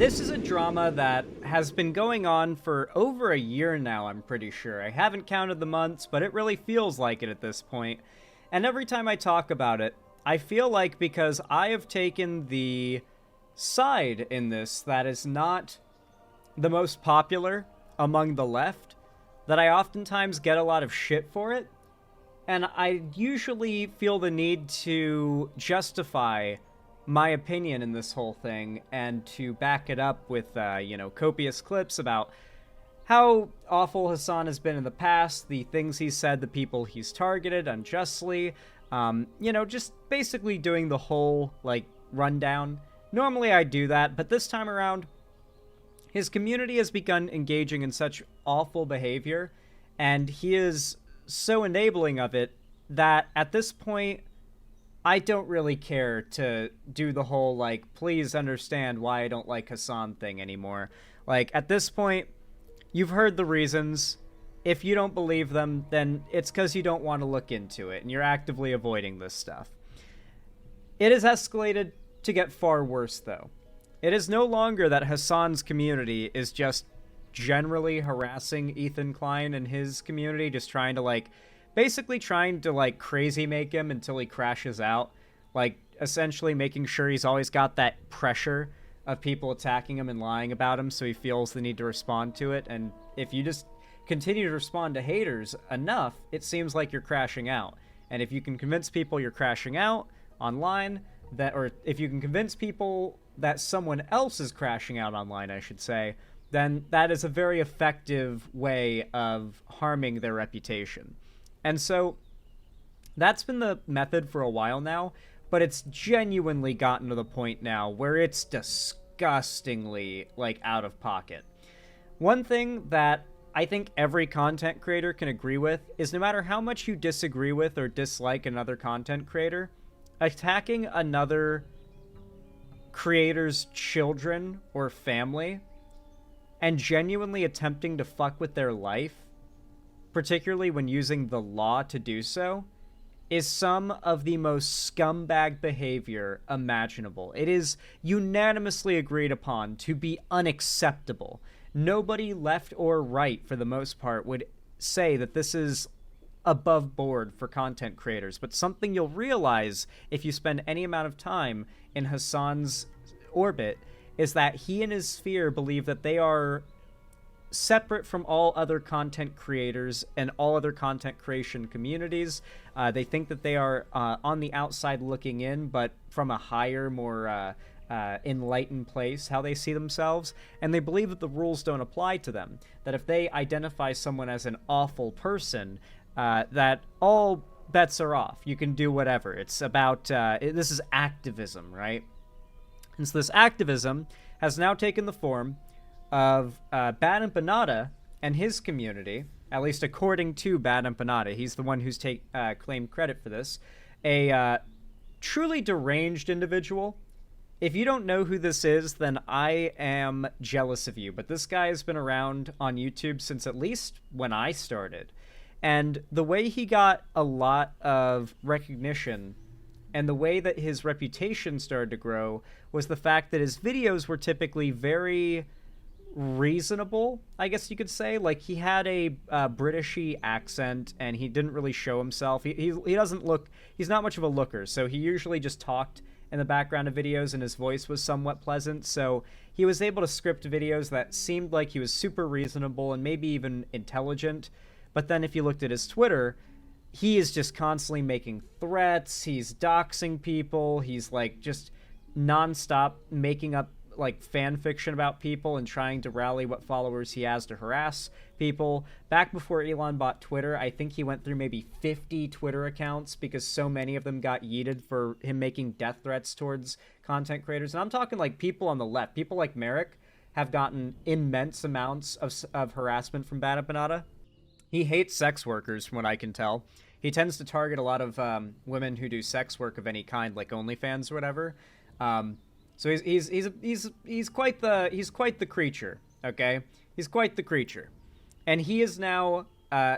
This is a drama that has been going on for over a year now, I'm pretty sure. I haven't counted the months, but it really feels like it at this point. And every time I talk about it, I feel like because I have taken the side in this that is not the most popular among the left, that I oftentimes get a lot of shit for it. And I usually feel the need to justify my opinion in this whole thing and to back it up with, copious clips about how awful Hassan has been in the past, the things he's said, the people he's targeted unjustly, just basically doing the whole, rundown. Normally I do that, but this time around, his community has begun engaging in such awful behavior, and he is so enabling of it that at this point, I don't really care to do the whole, please understand why I don't like Hassan thing anymore. At this point, you've heard the reasons. If you don't believe them, then it's because you don't want to look into it, and you're actively avoiding this stuff. It has escalated to get far worse, though. It is no longer that Hassan's community is just generally harassing Ethan Klein and his community, just trying to, basically trying to, crazy make him until he crashes out. Essentially making sure he's always got that pressure of people attacking him and lying about him, so he feels the need to respond to it. And if you just continue to respond to haters enough, it seems like you're crashing out. And if you can convince people you're crashing out online, or if you can convince people that someone else is crashing out online, I should say, then that is a very effective way of harming their reputation. And so that's been the method for a while now, but it's genuinely gotten to the point now where it's disgustingly, out of pocket. One thing that I think every content creator can agree with is no matter how much you disagree with or dislike another content creator, attacking another creator's children or family and genuinely attempting to fuck with their life, particularly when using the law to do so, is some of the most scumbag behavior imaginable. It is unanimously agreed upon to be unacceptable. Nobody left or right, for the most part, would say that this is above board for content creators. But something you'll realize if you spend any amount of time in Hassan's orbit is that he and his sphere believe that they are separate from all other content creators and all other content creation communities. They think that they are on the outside looking in, but from a higher, more enlightened place, how they see themselves. And they believe that the rules don't apply to them. That if they identify someone as an awful person, that all bets are off. You can do whatever. It's about, this is activism, right? And so this activism has now taken the form of Bad Empanada and his community, at least according to Bad Empanada. He's the one who's claimed credit for this. A truly deranged individual. If you don't know who this is, then I am jealous of you. But this guy has been around on YouTube since at least when I started. And the way he got a lot of recognition and the way that his reputation started to grow was the fact that his videos were typically very reasonable, I guess you could say. He had a Britishy accent, and he didn't really show himself. He doesn't look, he's not much of a looker, so he usually just talked in the background of videos, and his voice was somewhat pleasant, so he was able to script videos that seemed like he was super reasonable and maybe even intelligent. But then if you looked at his Twitter, he is just constantly making threats, he's doxing people, he's just nonstop making up fan fiction about people and trying to rally what followers he has to harass people. Back before Elon bought Twitter, I think he went through maybe 50 Twitter accounts because so many of them got yeeted for him making death threats towards content creators. And I'm talking people on the left. People like Merrick have gotten immense amounts of harassment from Bad Empanada. He hates sex workers, from what I can tell. He tends to target a lot of women who do sex work of any kind, like OnlyFans or whatever. So he's quite the creature, okay? He's quite the creature. And he is now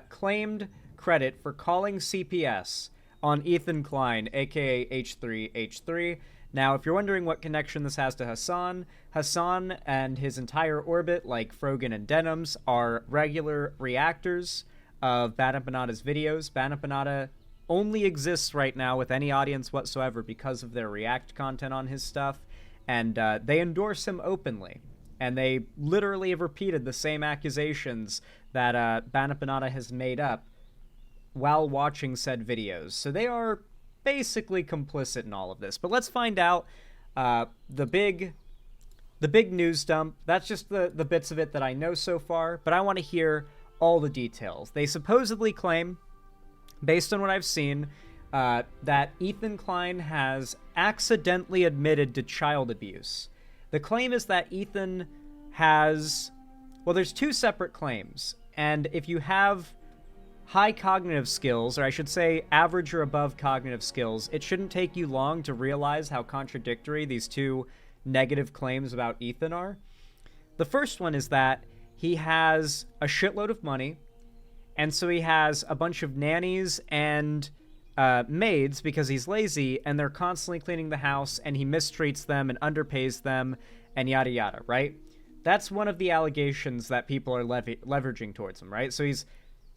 claimed credit for calling CPS on Ethan Klein, aka H3H3. Now, if you're wondering what connection this has to Hassan, Hassan and his entire orbit, like Frogan and Denims, are regular reactors of Bad Empanada's videos. Bad Empanada only exists right now with any audience whatsoever because of their React content on his stuff, and they endorse him openly. And they literally have repeated the same accusations that Bad Empanada has made up while watching said videos. So they are basically complicit in all of this. But let's find out the big news dump. That's just the bits of it that I know so far, but I want to hear all the details. They supposedly claim, based on what I've seen, that Ethan Klein has accidentally admitted to child abuse. The claim is that Ethan has... Well, there's two separate claims, and if you have high cognitive skills, or I should say average or above cognitive skills, it shouldn't take you long to realize how contradictory these two negative claims about Ethan are. The first one is that he has a shitload of money, and so he has a bunch of nannies and maids because he's lazy, and they're constantly cleaning the house, and he mistreats them and underpays them, and yada yada, right? That's one of the allegations that people are leveraging towards him, right? So he's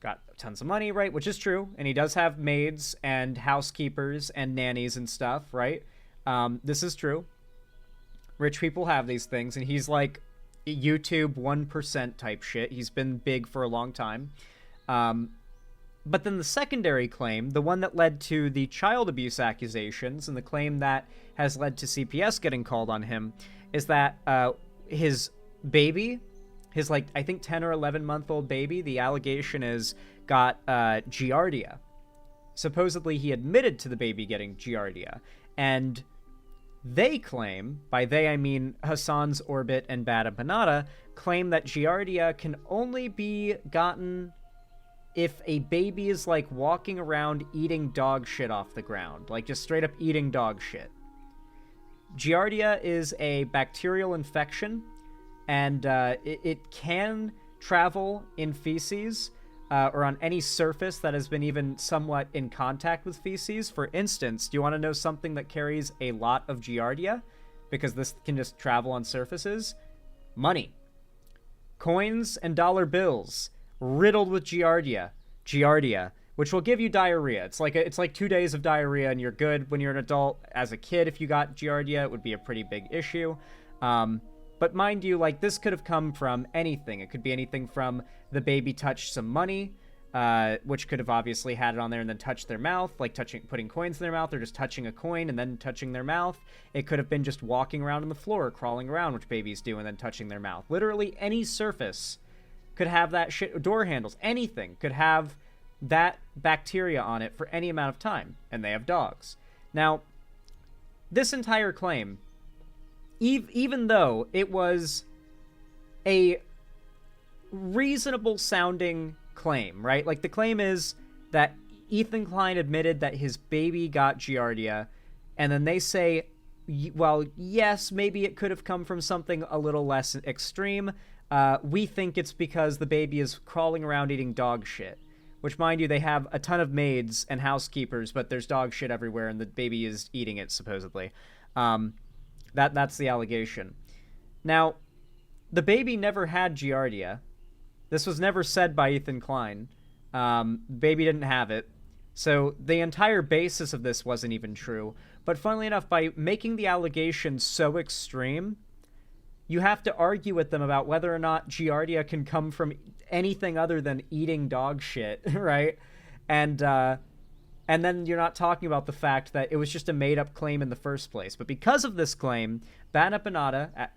got tons of money, right? Which is true. And he does have maids and housekeepers and nannies and stuff, right? This is true. Rich people have these things. And he's like YouTube 1% type shit. He's been big for a long time. But then the secondary claim, the one that led to the child abuse accusations and the claim that has led to CPS getting called on him, is that his baby... his, like, I think 10 or 11-month-old baby, the allegation is, got Giardia. Supposedly he admitted to the baby getting Giardia. And they claim, by they I mean Hassan's Orbit and Bad Empanada, claim that Giardia can only be gotten if a baby is, like, walking around eating dog shit off the ground. Like, just straight up eating dog shit. Giardia is a bacterial infection, and it can travel in feces or on any surface that has been even somewhat in contact with feces. For instance, do you want to know something that carries a lot of Giardia? Because this can just travel on surfaces? Money. Coins and dollar bills riddled with Giardia, which will give you diarrhea. It's like 2 days of diarrhea, and you're good when you're an adult. As a kid, if you got Giardia, it would be a pretty big issue. But mind you, like, this could have come from anything. It could be anything from the baby touched some money, which could have obviously had it on there and then touched their mouth, like putting coins in their mouth, or just touching a coin and then touching their mouth. It could have been just walking around on the floor, crawling around, which babies do, and then touching their mouth. Literally any surface could have that shit. Door handles, anything could have that bacteria on it for any amount of time, and they have dogs. Now, this entire claim, even though it was a reasonable sounding claim, right? Like, the claim is that Ethan Klein admitted that his baby got Giardia, and then they say, well, yes, maybe it could have come from something a little less extreme. We think it's because the baby is crawling around eating dog shit. Which, mind you, they have a ton of maids and housekeepers, but there's dog shit everywhere, and the baby is eating it, supposedly. That's the allegation. Now, the baby never had Giardia. This was never said by Ethan Klein. Baby didn't have it. So the entire basis of this wasn't even true. But funnily enough, by making the allegation so extreme, you have to argue with them about whether or not Giardia can come from anything other than eating dog shit, right? And then you're not talking about the fact that it was just a made-up claim in the first place. But because of this claim, Bad Empanada,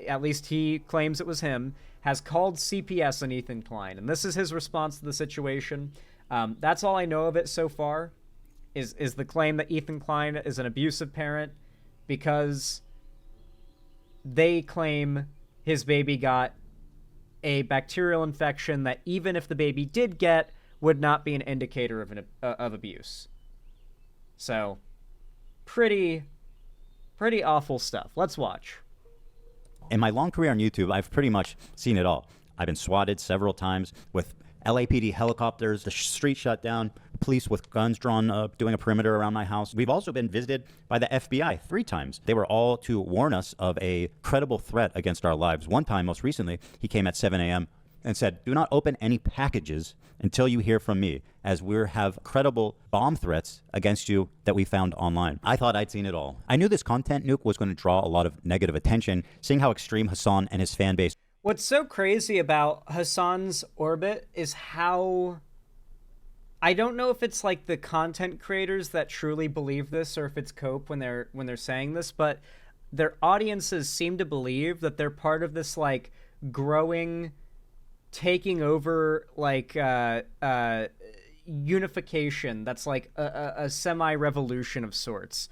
at least he claims it was him, has called CPS on Ethan Klein. And this is his response to the situation. That's all I know of it so far, is the claim that Ethan Klein is an abusive parent because they claim his baby got a bacterial infection that even if the baby did get, would not be an indicator of abuse. So, pretty awful stuff. Let's watch. In my long career on YouTube, I've pretty much seen it all. I've been swatted several times with LAPD helicopters, the street shut down, police with guns drawn up, doing a perimeter around my house. We've also been visited by the FBI 3 times. They were all to warn us of a credible threat against our lives. One time, most recently, he came at 7 a.m. and said, "Do not open any packages until you hear from me, as we have credible bomb threats against you that we found online." I thought I'd seen it all. I knew this content nuke was going to draw a lot of negative attention, seeing how extreme Hassan and his fan base. What's so crazy about Hassan's orbit is how... I don't know if it's like the content creators that truly believe this or if it's Cope when they're saying this, but their audiences seem to believe that they're part of this like growing, taking over like unification that's like a semi-revolution of sorts.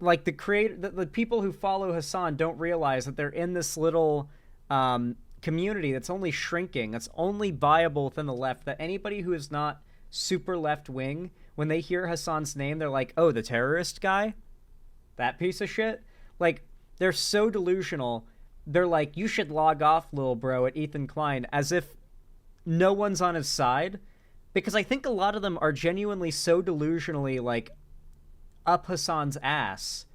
Like the people who follow Hassan don't realize that they're in this little community that's only shrinking, that's only viable within the left, that anybody who is not super left-wing, when they hear Hassan's name, they're like, oh, the terrorist guy? That piece of shit? Like, they're so delusional. They're like, you should log off, little bro, at Ethan Klein, as if no one's on his side. Because I think a lot of them are genuinely so delusionally, like, up Hassan's ass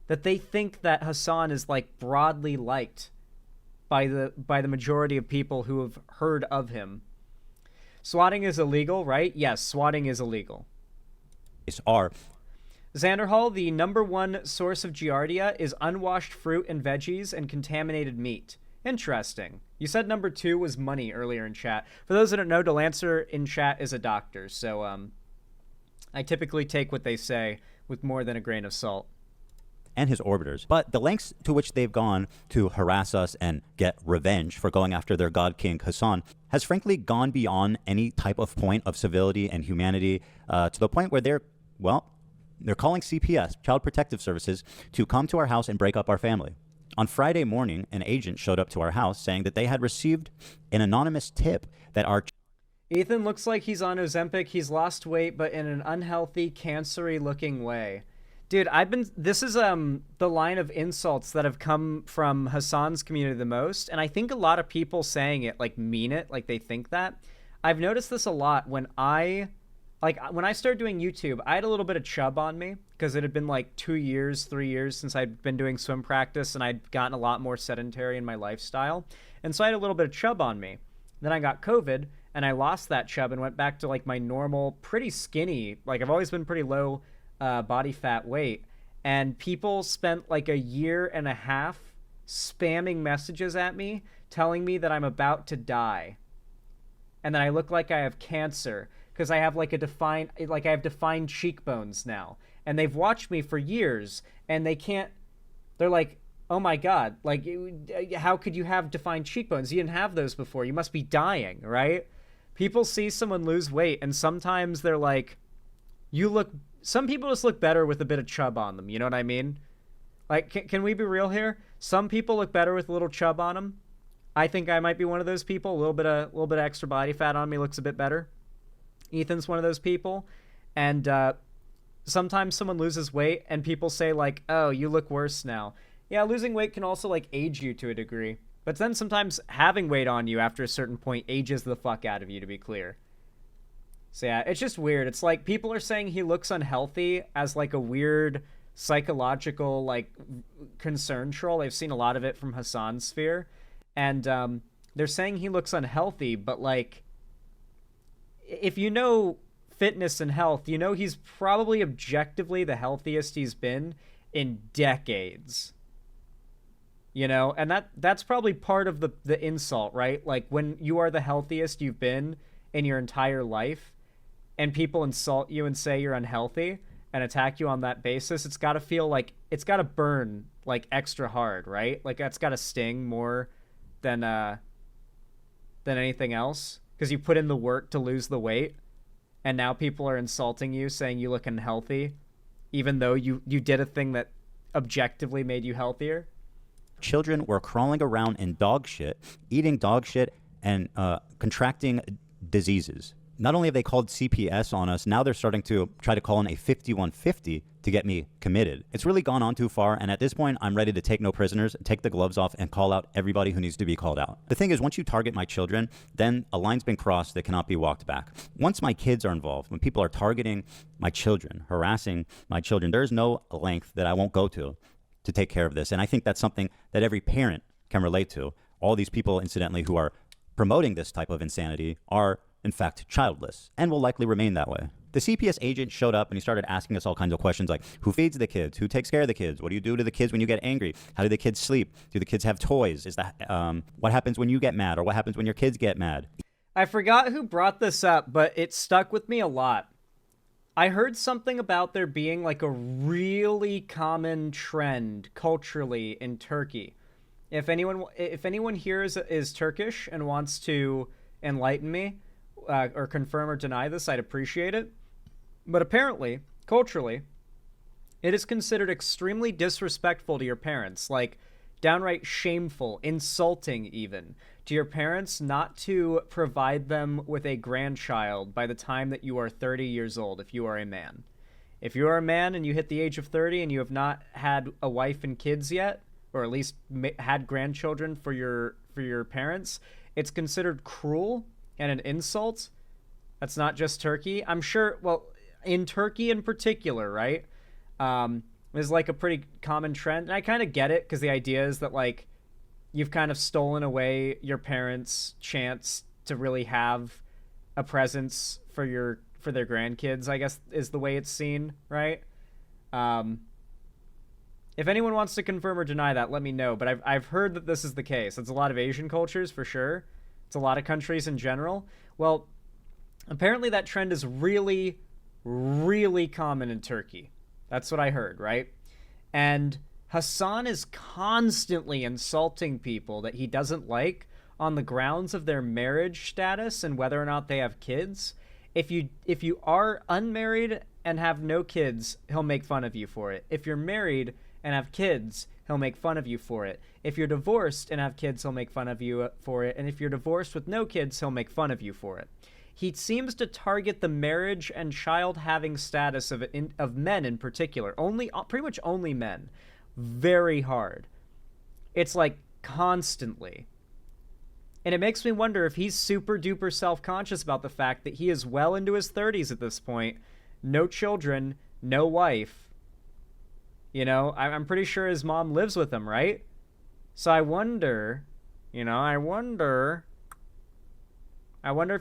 that they think that Hassan is, like, broadly liked by the majority of people who have heard of him. Swatting is illegal, right? Yes, swatting is illegal. Are Xanderhall, the #1 source of giardia is unwashed fruit and veggies and contaminated meat. Interesting. You said #2 was money earlier in chat. For those that don't know, Delancey in chat is a doctor, so I typically take what they say with more than a grain of salt. And his orbiters. But the lengths to which they've gone to harass us and get revenge for going after their god king Hassan has frankly gone beyond any type of point of civility and humanity, to the point where they're calling CPS, Child Protective Services, to come to our house and break up our family. On Friday morning, an agent showed up to our house saying that they had received an anonymous tip that our... Ethan looks like he's on Ozempic. He's lost weight, but in an unhealthy, cancer-y looking way. Dude, this is the line of insults that have come from Hassan's community the most, and I think a lot of people saying it, like, mean it, like they think that. I've noticed this a lot when I started doing YouTube. I had a little bit of chub on me, because it had been like 2 years, 3 years since I'd been doing swim practice, and I'd gotten a lot more sedentary in my lifestyle, and so I had a little bit of chub on me. Then I got COVID, and I lost that chub and went back to, like, my normal, pretty skinny, like, I've always been pretty low body fat weight, and people spent like 1.5 years spamming messages at me telling me that I'm about to die and that I look like I have cancer because I have like I have defined cheekbones now, and they've watched me for years and they're like, oh my god, like, how could you have defined cheekbones? You didn't have those before. You must be dying, right? People see someone lose weight and sometimes they're like, some people just look better with a bit of chub on them. You know what I mean? Like, can we be real here? Some people look better with a little chub on them. I think I might be one of those people. A little bit of extra body fat on me looks a bit better. Ethan's one of those people. And sometimes someone loses weight and people say like, oh, you look worse now. Yeah, losing weight can also like age you to a degree. But then sometimes having weight on you after a certain point ages the fuck out of you, to be clear. So yeah, it's just weird. It's like people are saying he looks unhealthy as like a weird psychological like concern troll. I've seen a lot of it from Hassan's sphere. And they're saying he looks unhealthy, but like if you know fitness and health, you know he's probably objectively the healthiest he's been in decades. You know, and that's probably part of the insult, right? Like when you are the healthiest you've been in your entire life, and people insult you and say you're unhealthy and attack you on that basis, it's got to feel like, it's got to burn like extra hard, right? Like that's got to sting more than anything else, because you put in the work to lose the weight, and now people are insulting you, saying you look unhealthy, even though you did a thing that objectively made you healthier. Children were crawling around in dog shit, eating dog shit, and contracting diseases. Not only have they called CPS on us, now they're starting to try to call in a 5150 to get me committed. It's really gone on too far, and at this point, I'm ready to take no prisoners, take the gloves off, and call out everybody who needs to be called out. The thing is, once you target my children, then a line's been crossed that cannot be walked back. Once my kids are involved, when people are targeting my children, harassing my children, there's no length that I won't go to take care of this. And I think that's something that every parent can relate to. All these people, incidentally, who are promoting this type of insanity are in fact childless, and will likely remain that way. The CPS agent showed up and he started asking us all kinds of questions like, who feeds the kids? Who takes care of the kids? What do you do to the kids when you get angry? How do the kids sleep? Do the kids have toys? Is that what happens when you get mad, or what happens when your kids get mad? I forgot who brought this up, but it stuck with me a lot. I heard something about there being like a really common trend culturally in Turkey. If anyone here is Turkish and wants to enlighten me, or confirm or deny this, I'd appreciate it. But apparently, culturally, it is considered extremely disrespectful to your parents, like downright shameful, insulting even, to your parents not to provide them with a grandchild by the time that you are 30 years old, if you are a man. If you are a man and you hit the age of 30 and you have not had a wife and kids yet, or at least had grandchildren for your parents, it's considered cruel and an insult. That's not just Turkey. I'm sure, well, in Turkey in particular, right? Is like a pretty common trend. And I kind of get it, because the idea is that, like, you've kind of stolen away your parents' chance to really have a presence for their grandkids, I guess, is the way it's seen, right? If anyone wants to confirm or deny that, let me know. But I've heard that this is the case. It's a lot of Asian cultures, for sure. It's a lot of countries in general. Well, apparently that trend is really, really common in Turkey. That's what I heard, right? And Hassan is constantly insulting people that he doesn't like on the grounds of their marriage status and whether or not they have kids. If you are unmarried and have no kids, he'll make fun of you for it. If you're married and have kids, he'll make fun of you for it. If you're divorced and have kids, he'll make fun of you for it. And if you're divorced with no kids, he'll make fun of you for it. He seems to target the marriage and child-having status of men in particular, pretty much only men, very hard. It's like constantly. And it makes me wonder if he's super duper self-conscious about the fact that he is well into his 30s at this point, no children, no wife. You know, I'm pretty sure his mom lives with him, right? So I wonder if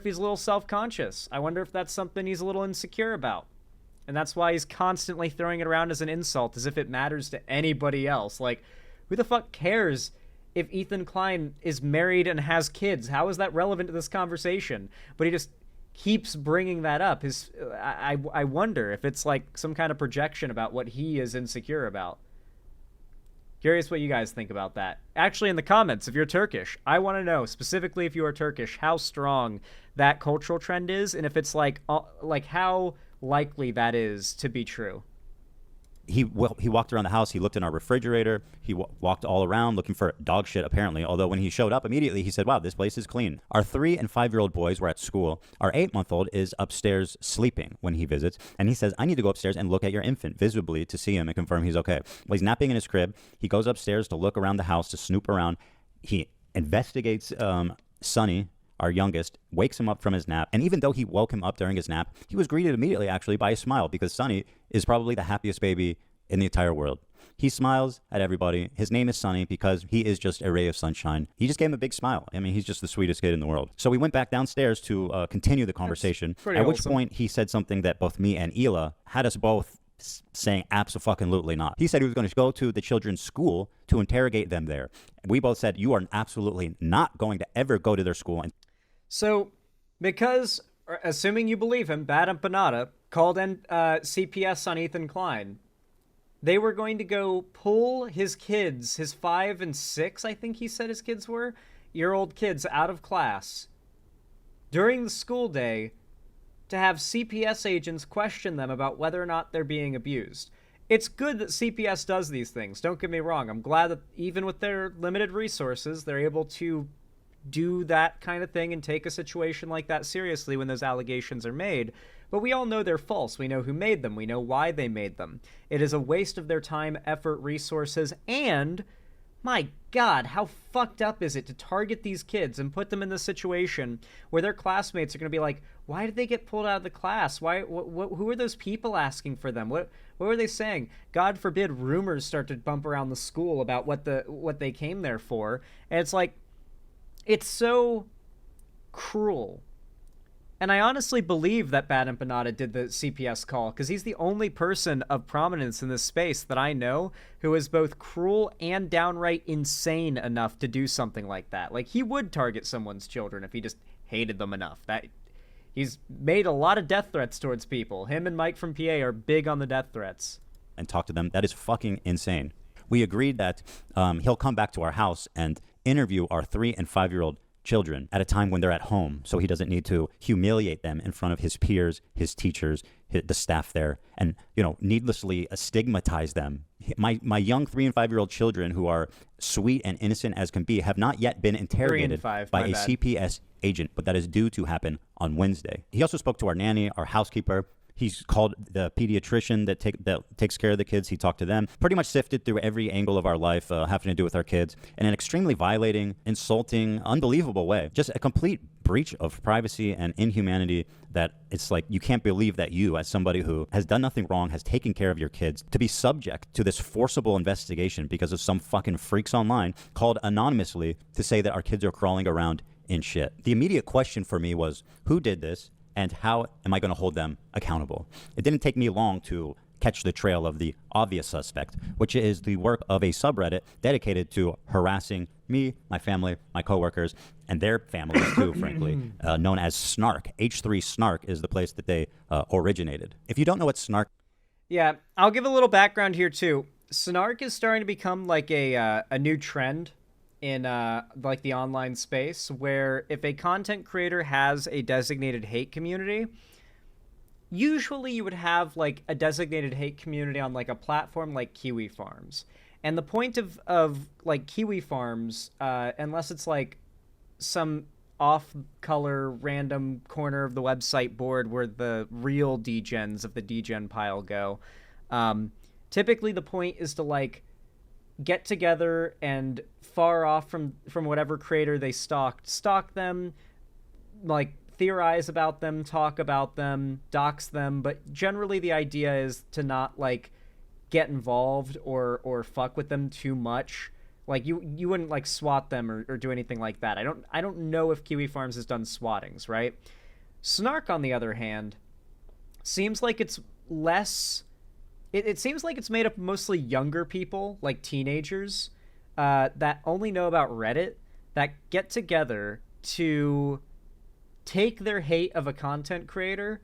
he's a little self-conscious. I wonder if that's something he's a little insecure about. And that's why he's constantly throwing it around as an insult, as if it matters to anybody else. Like, who the fuck cares if Ethan Klein is married and has kids? How is that relevant to this conversation? But he just keeps bringing that up. I wonder if it's like some kind of projection about what he is insecure about. Curious what you guys think about that. Actually, in the comments, if you're Turkish, I want to know, specifically if you are Turkish, how strong that cultural trend is, and if it's like how likely that is to be true. He walked around the house. He looked in our refrigerator. He walked all around looking for dog shit, apparently. Although when he showed up immediately, he said, wow, this place is clean. Our 3- and 5-year-old boys were at school. Our 8-month-old is upstairs sleeping when he visits. And he says, I need to go upstairs and look at your infant visibly to see him and confirm he's okay. Well, he's napping in his crib. He goes upstairs to look around the house, to snoop around. He investigates Sonny, our youngest, wakes him up from his nap. And even though he woke him up during his nap, he was greeted immediately, actually, by a smile, because Sonny is probably the happiest baby in the entire world. He smiles at everybody. His name is Sonny because he is just a ray of sunshine. He just gave him a big smile. I mean, he's just the sweetest kid in the world. So we went back downstairs to continue the conversation, at which point he said something that both me and Hila had us both saying abso-fucking-lutely not. He said he was going to go to the children's school to interrogate them there. We both said, you are absolutely not going to ever go to their school. So, because, assuming you believe him, Bad Empanada called in CPS on Ethan Klein, they were going to go pull his kids, his 5 and 6, I think he said his kids were, year-old kids out of class during the school day to have CPS agents question them about whether or not they're being abused. It's good that CPS does these things, don't get me wrong. I'm glad that even with their limited resources, they're able to do that kind of thing and take a situation like that seriously when those allegations are made. But we all know they're false. We know who made them. We know why they made them. It is a waste of their time, effort, resources, and my God, how fucked up is it to target these kids and put them in this situation where their classmates are going to be like, why did they get pulled out of the class? Who are those people asking for them? What were they saying? God forbid rumors start to bump around the school about what they came there for. And it's like, it's so cruel. And I honestly believe that Bad Empanada did the CPS call, because he's the only person of prominence in this space that I know who is both cruel and downright insane enough to do something like that. Like, he would target someone's children if he just hated them enough. He's made a lot of death threats towards people. Him and Mike from PA are big on the death threats. And talk to them. That is fucking insane. We agreed that he'll come back to our house and interview our 3 and 5-year-old children at a time when they're at home, so he doesn't need to humiliate them in front of his peers, his teachers, the staff there, and needlessly stigmatize them. My young 3 and 5-year-old children, who are sweet and innocent as can be, have not yet been interrogated by a CPS agent, but that is due to happen on Wednesday. He also spoke to our nanny, our housekeeper. He's called the pediatrician that takes care of the kids. He talked to them, pretty much sifted through every angle of our life having to do with our kids in an extremely violating, insulting, unbelievable way. Just a complete breach of privacy and inhumanity that it's like you can't believe that you, as somebody who has done nothing wrong, has taken care of your kids, to be subject to this forcible investigation because of some fucking freaks online called anonymously to say that our kids are crawling around in shit. The immediate question for me was, who did this? And how am I going to hold them accountable? It didn't take me long to catch the trail of the obvious suspect, which is the work of a subreddit dedicated to harassing me, my family, my coworkers, and their families too, frankly, known as Snark. H3 Snark is the place that they originated. If you don't know what Snark... Yeah, I'll give a little background here too. Snark is starting to become like a new trend in like the online space, where if a content creator has a designated hate community, usually you would have like a designated hate community on like a platform like Kiwi Farms. And the point of like Kiwi Farms, unless it's like some off-color random corner of the website board where the real degens of the degen pile go, typically the point is to like get together and far off from whatever creator they stalk them, like theorize about them, talk about them, dox them, but generally the idea is to not like get involved or fuck with them too much. Like you wouldn't like swat them or do anything like that. I don't know if Kiwi Farms has done swattings, right? Snark, on the other hand, seems like it's less... It seems like it's made up of mostly younger people, like teenagers, that only know about Reddit, that get together to take their hate of a content creator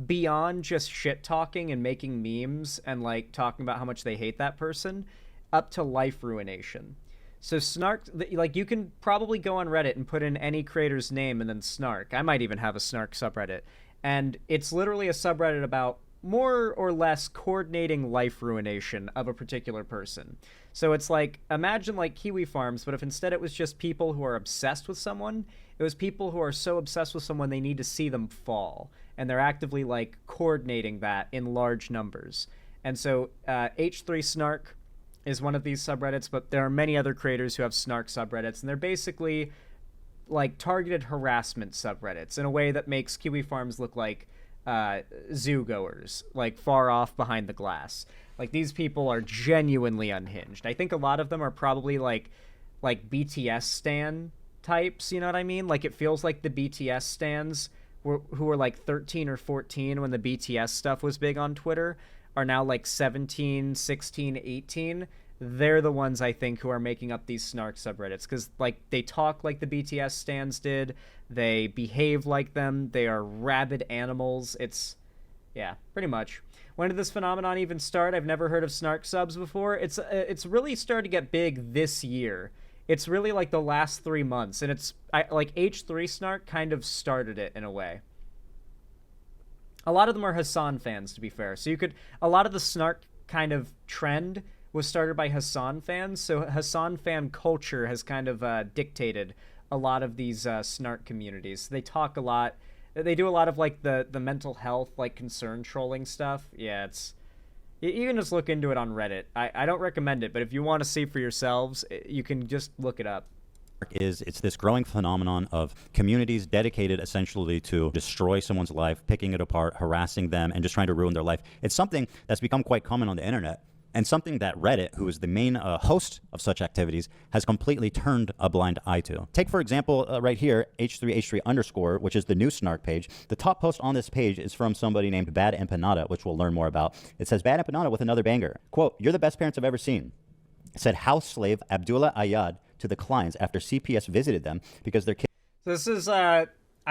beyond just shit talking and making memes and like talking about how much they hate that person, up to life ruination. So Snark, like, you can probably go on Reddit and put in any creator's name and then Snark. I might even have a Snark subreddit. And it's literally a subreddit about more or less coordinating life ruination of a particular person. So it's like, imagine like Kiwi Farms, but if instead it was just people who are obsessed with someone, it was people who are so obsessed with someone they need to see them fall. And they're actively like coordinating that in large numbers. And so H3 Snark is one of these subreddits, but there are many other creators who have Snark subreddits, and they're basically like targeted harassment subreddits in a way that makes Kiwi Farms look like zoo goers, like far off behind the glass. Like, these people are genuinely unhinged. I think a lot of them are probably like BTS stan types, you know what I mean? Like, it feels like the BTS stans who were like 13 or 14 when the BTS stuff was big on Twitter are now like 17, 16, 18. They're the ones, I think, who are making up these Snark subreddits, because like they talk like the BTS stans did, they behave like them, they are rabid animals. It's, yeah, pretty much. When did this phenomenon even start? I've never heard of Snark subs before. It's really started to get big this year. It's really like the last 3 months, and like H3 Snark kind of started it in a way. A lot of them are Hassan fans, to be fair. So a lot of the Snark kind of trend was started by Hassan fans, so Hassan fan culture has kind of dictated a lot of these snark communities. They talk a lot. They do a lot of like the mental health, like concern trolling stuff. Yeah, you can just look into it on Reddit. I don't recommend it, but if you want to see for yourselves, you can just look it up. It's this growing phenomenon of communities dedicated essentially to destroy someone's life, picking it apart, harassing them, and just trying to ruin their life. It's something that's become quite common on the internet, and something that Reddit, who is the main host of such activities, has completely turned a blind eye to. Take, for example, right here, H3H3_, which is the new snark page. The top post on this page is from somebody named Bad Empanada, which we'll learn more about. It says, Bad Empanada with another banger. Quote, "You're the best parents I've ever seen," said house slave Abdullah Ayad to the clients after CPS visited them because their kids... This is, I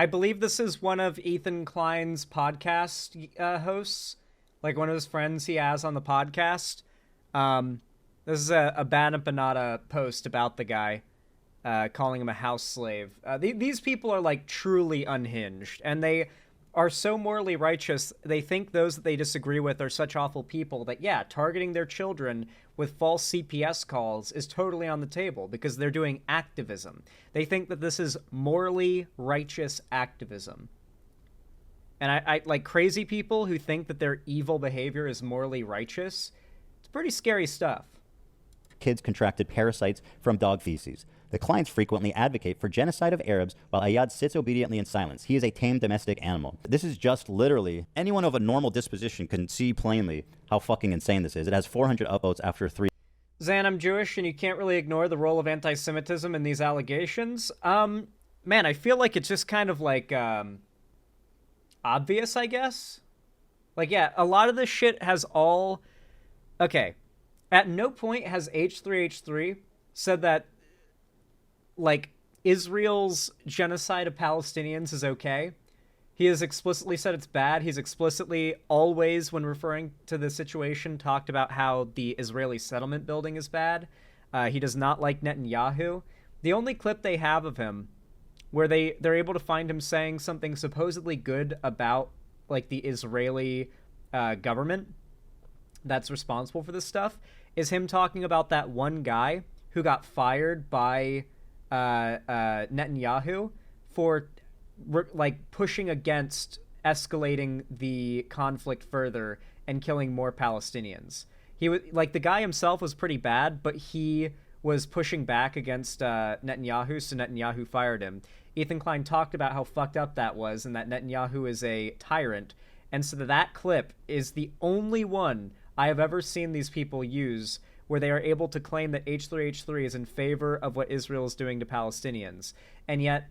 believe this is one of Ethan Klein's podcast hosts, like one of his friends he has on the podcast. This is a Bad Empanada post about the guy, calling him a house slave. These people are like truly unhinged, and they are so morally righteous. They think those that they disagree with are such awful people that, yeah, targeting their children with false CPS calls is totally on the table because they're doing activism. They think that this is morally righteous activism. And I like crazy people who think that their evil behavior is morally righteous. It's pretty scary stuff. Kids contracted parasites from dog feces. The clients frequently advocate for genocide of Arabs while Ayad sits obediently in silence. He is a tame domestic animal. This is just literally, anyone of a normal disposition can see plainly how fucking insane this is. It has 400 upvotes after 3. Zan, I'm Jewish, and you can't really ignore the role of anti-Semitism in these allegations. Man, I feel like it's just kind of like, obvious, I guess? Like, yeah, a lot of this shit has all... Okay, at no point has H3H3 said that, like, Israel's genocide of Palestinians is okay. He has explicitly said it's bad. He's explicitly always, when referring to the situation, talked about how the Israeli settlement building is bad. He does not like Netanyahu. The only clip they have of him where they're able to find him saying something supposedly good about, like, the Israeli government that's responsible for this stuff is him talking about that one guy who got fired by Netanyahu for like pushing against escalating the conflict further and killing more Palestinians. He was like, the guy himself was pretty bad, but he was pushing back against Netanyahu, so Netanyahu fired him. Ethan Klein talked about how fucked up that was and that Netanyahu is a tyrant. And so that clip is the only one I have ever seen these people use where they are able to claim that H3H3 is in favor of what Israel is doing to Palestinians. And yet,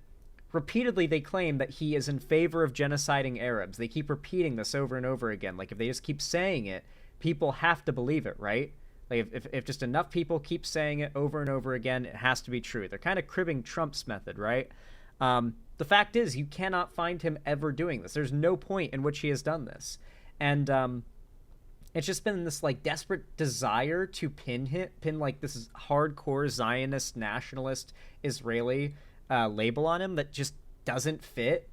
repeatedly, they claim that he is in favor of genociding Arabs. They keep repeating this over and over again. Like, if they just keep saying it, people have to believe it, right? Like, if just enough people keep saying it over and over again, it has to be true. They're kind of cribbing Trump's method, right? The fact is, you cannot find him ever doing this. There's no point in which he has done this. And it's just been this, like, desperate desire to pin like, this is hardcore Zionist, nationalist, Israeli label on him that just doesn't fit.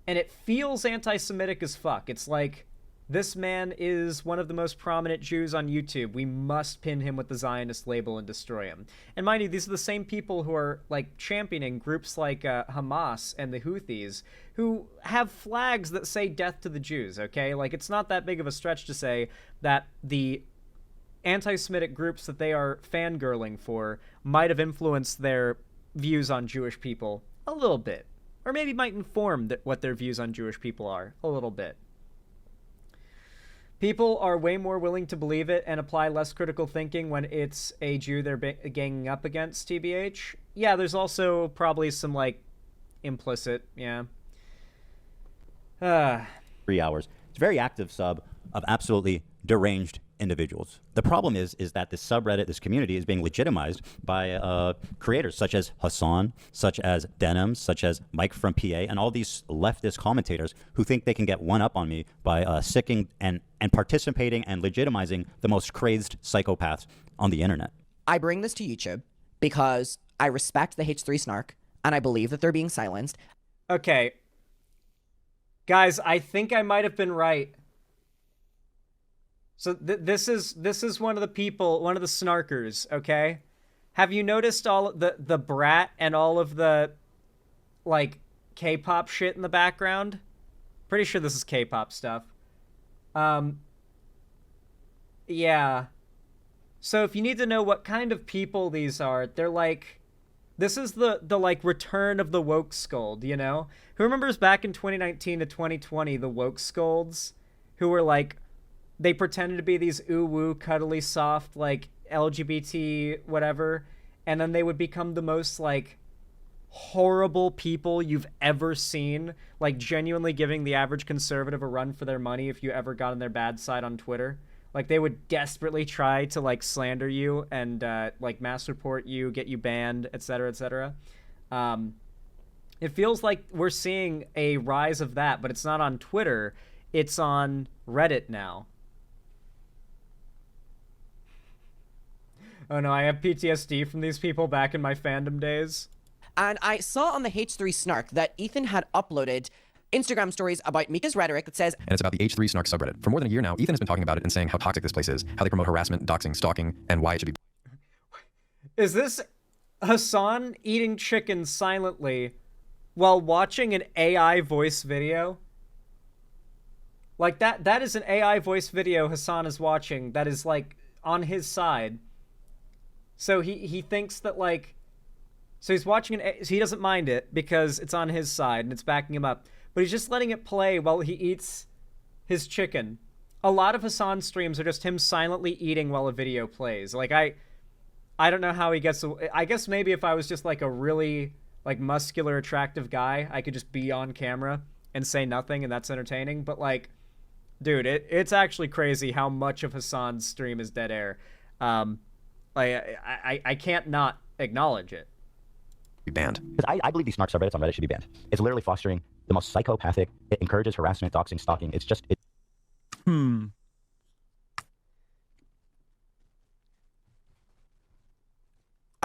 And it feels anti-Semitic as fuck. It's like, this man is one of the most prominent Jews on YouTube. We must pin him with the Zionist label and destroy him. And mind you, these are the same people who are, like, championing groups like Hamas and the Houthis, who have flags that say death to the Jews, okay? Like, it's not that big of a stretch to say that the anti-Semitic groups that they are fangirling for might have influenced their views on Jewish people a little bit. Or maybe might inform what their views on Jewish people are a little bit. People are way more willing to believe it and apply less critical thinking when it's a Jew they're ganging up against, TBH. Yeah, there's also probably some, like, implicit, yeah. 3 hours. It's a very active sub of absolutely deranged individuals. The problem is that this subreddit, this community, is being legitimized by creators such as Hassan, such as Denim, such as Mike from PA, and all these leftist commentators who think they can get one up on me by sicking and participating and legitimizing the most crazed psychopaths on the internet. I bring this to YouTube because I respect the H3 snark, and I believe that they're being silenced. Okay. Guys, I think I might have been right. So this is one of the people, one of the snarkers, okay? Have you noticed all the brat and all of the like K-pop shit in the background. Pretty sure this is K-pop stuff. Um, yeah. So if you need to know what kind of people these are, they're like, this is the like return of the woke scold, you know? Who remembers back in 2019 to 2020 the woke scolds, who were like, they pretended to be these ooh woo cuddly soft like LGBT whatever, and then they would become the most like horrible people you've ever seen, like genuinely giving the average conservative a run for their money if you ever got on their bad side on Twitter. Like they would desperately try to like slander you and like mass report you, get you banned, etc., etc. It feels like we're seeing a rise of that, but it's not on Twitter, it's on Reddit now. Oh no, I have PTSD from these people back in my fandom days. And I saw on the H3 Snark that Ethan had uploaded Instagram stories about Mika's rhetoric that says, and it's about the H3 Snark subreddit. For more than a year now, Ethan has been talking about it and saying how toxic this place is, how they promote harassment, doxing, stalking, and why it should be. Is this Hassan eating chicken silently while watching an AI voice video? Like that is an AI voice video Hassan is watching that is like on his side. So he thinks that like, so he's watching so he doesn't mind it because it's on his side and it's backing him up. But he's just letting it play while he eats his chicken. A lot of Hassan's streams are just him silently eating while a video plays. Like I don't know how he gets. I guess maybe if I was just like a really like muscular, attractive guy, I could just be on camera and say nothing, and that's entertaining. But like, dude, it's actually crazy how much of Hassan's stream is dead air. I can't not acknowledge it. Be banned. Because I believe these snark subreddits on Reddit should be banned. It's literally fostering the most psychopathic. It encourages harassment, doxing, stalking. It's just. I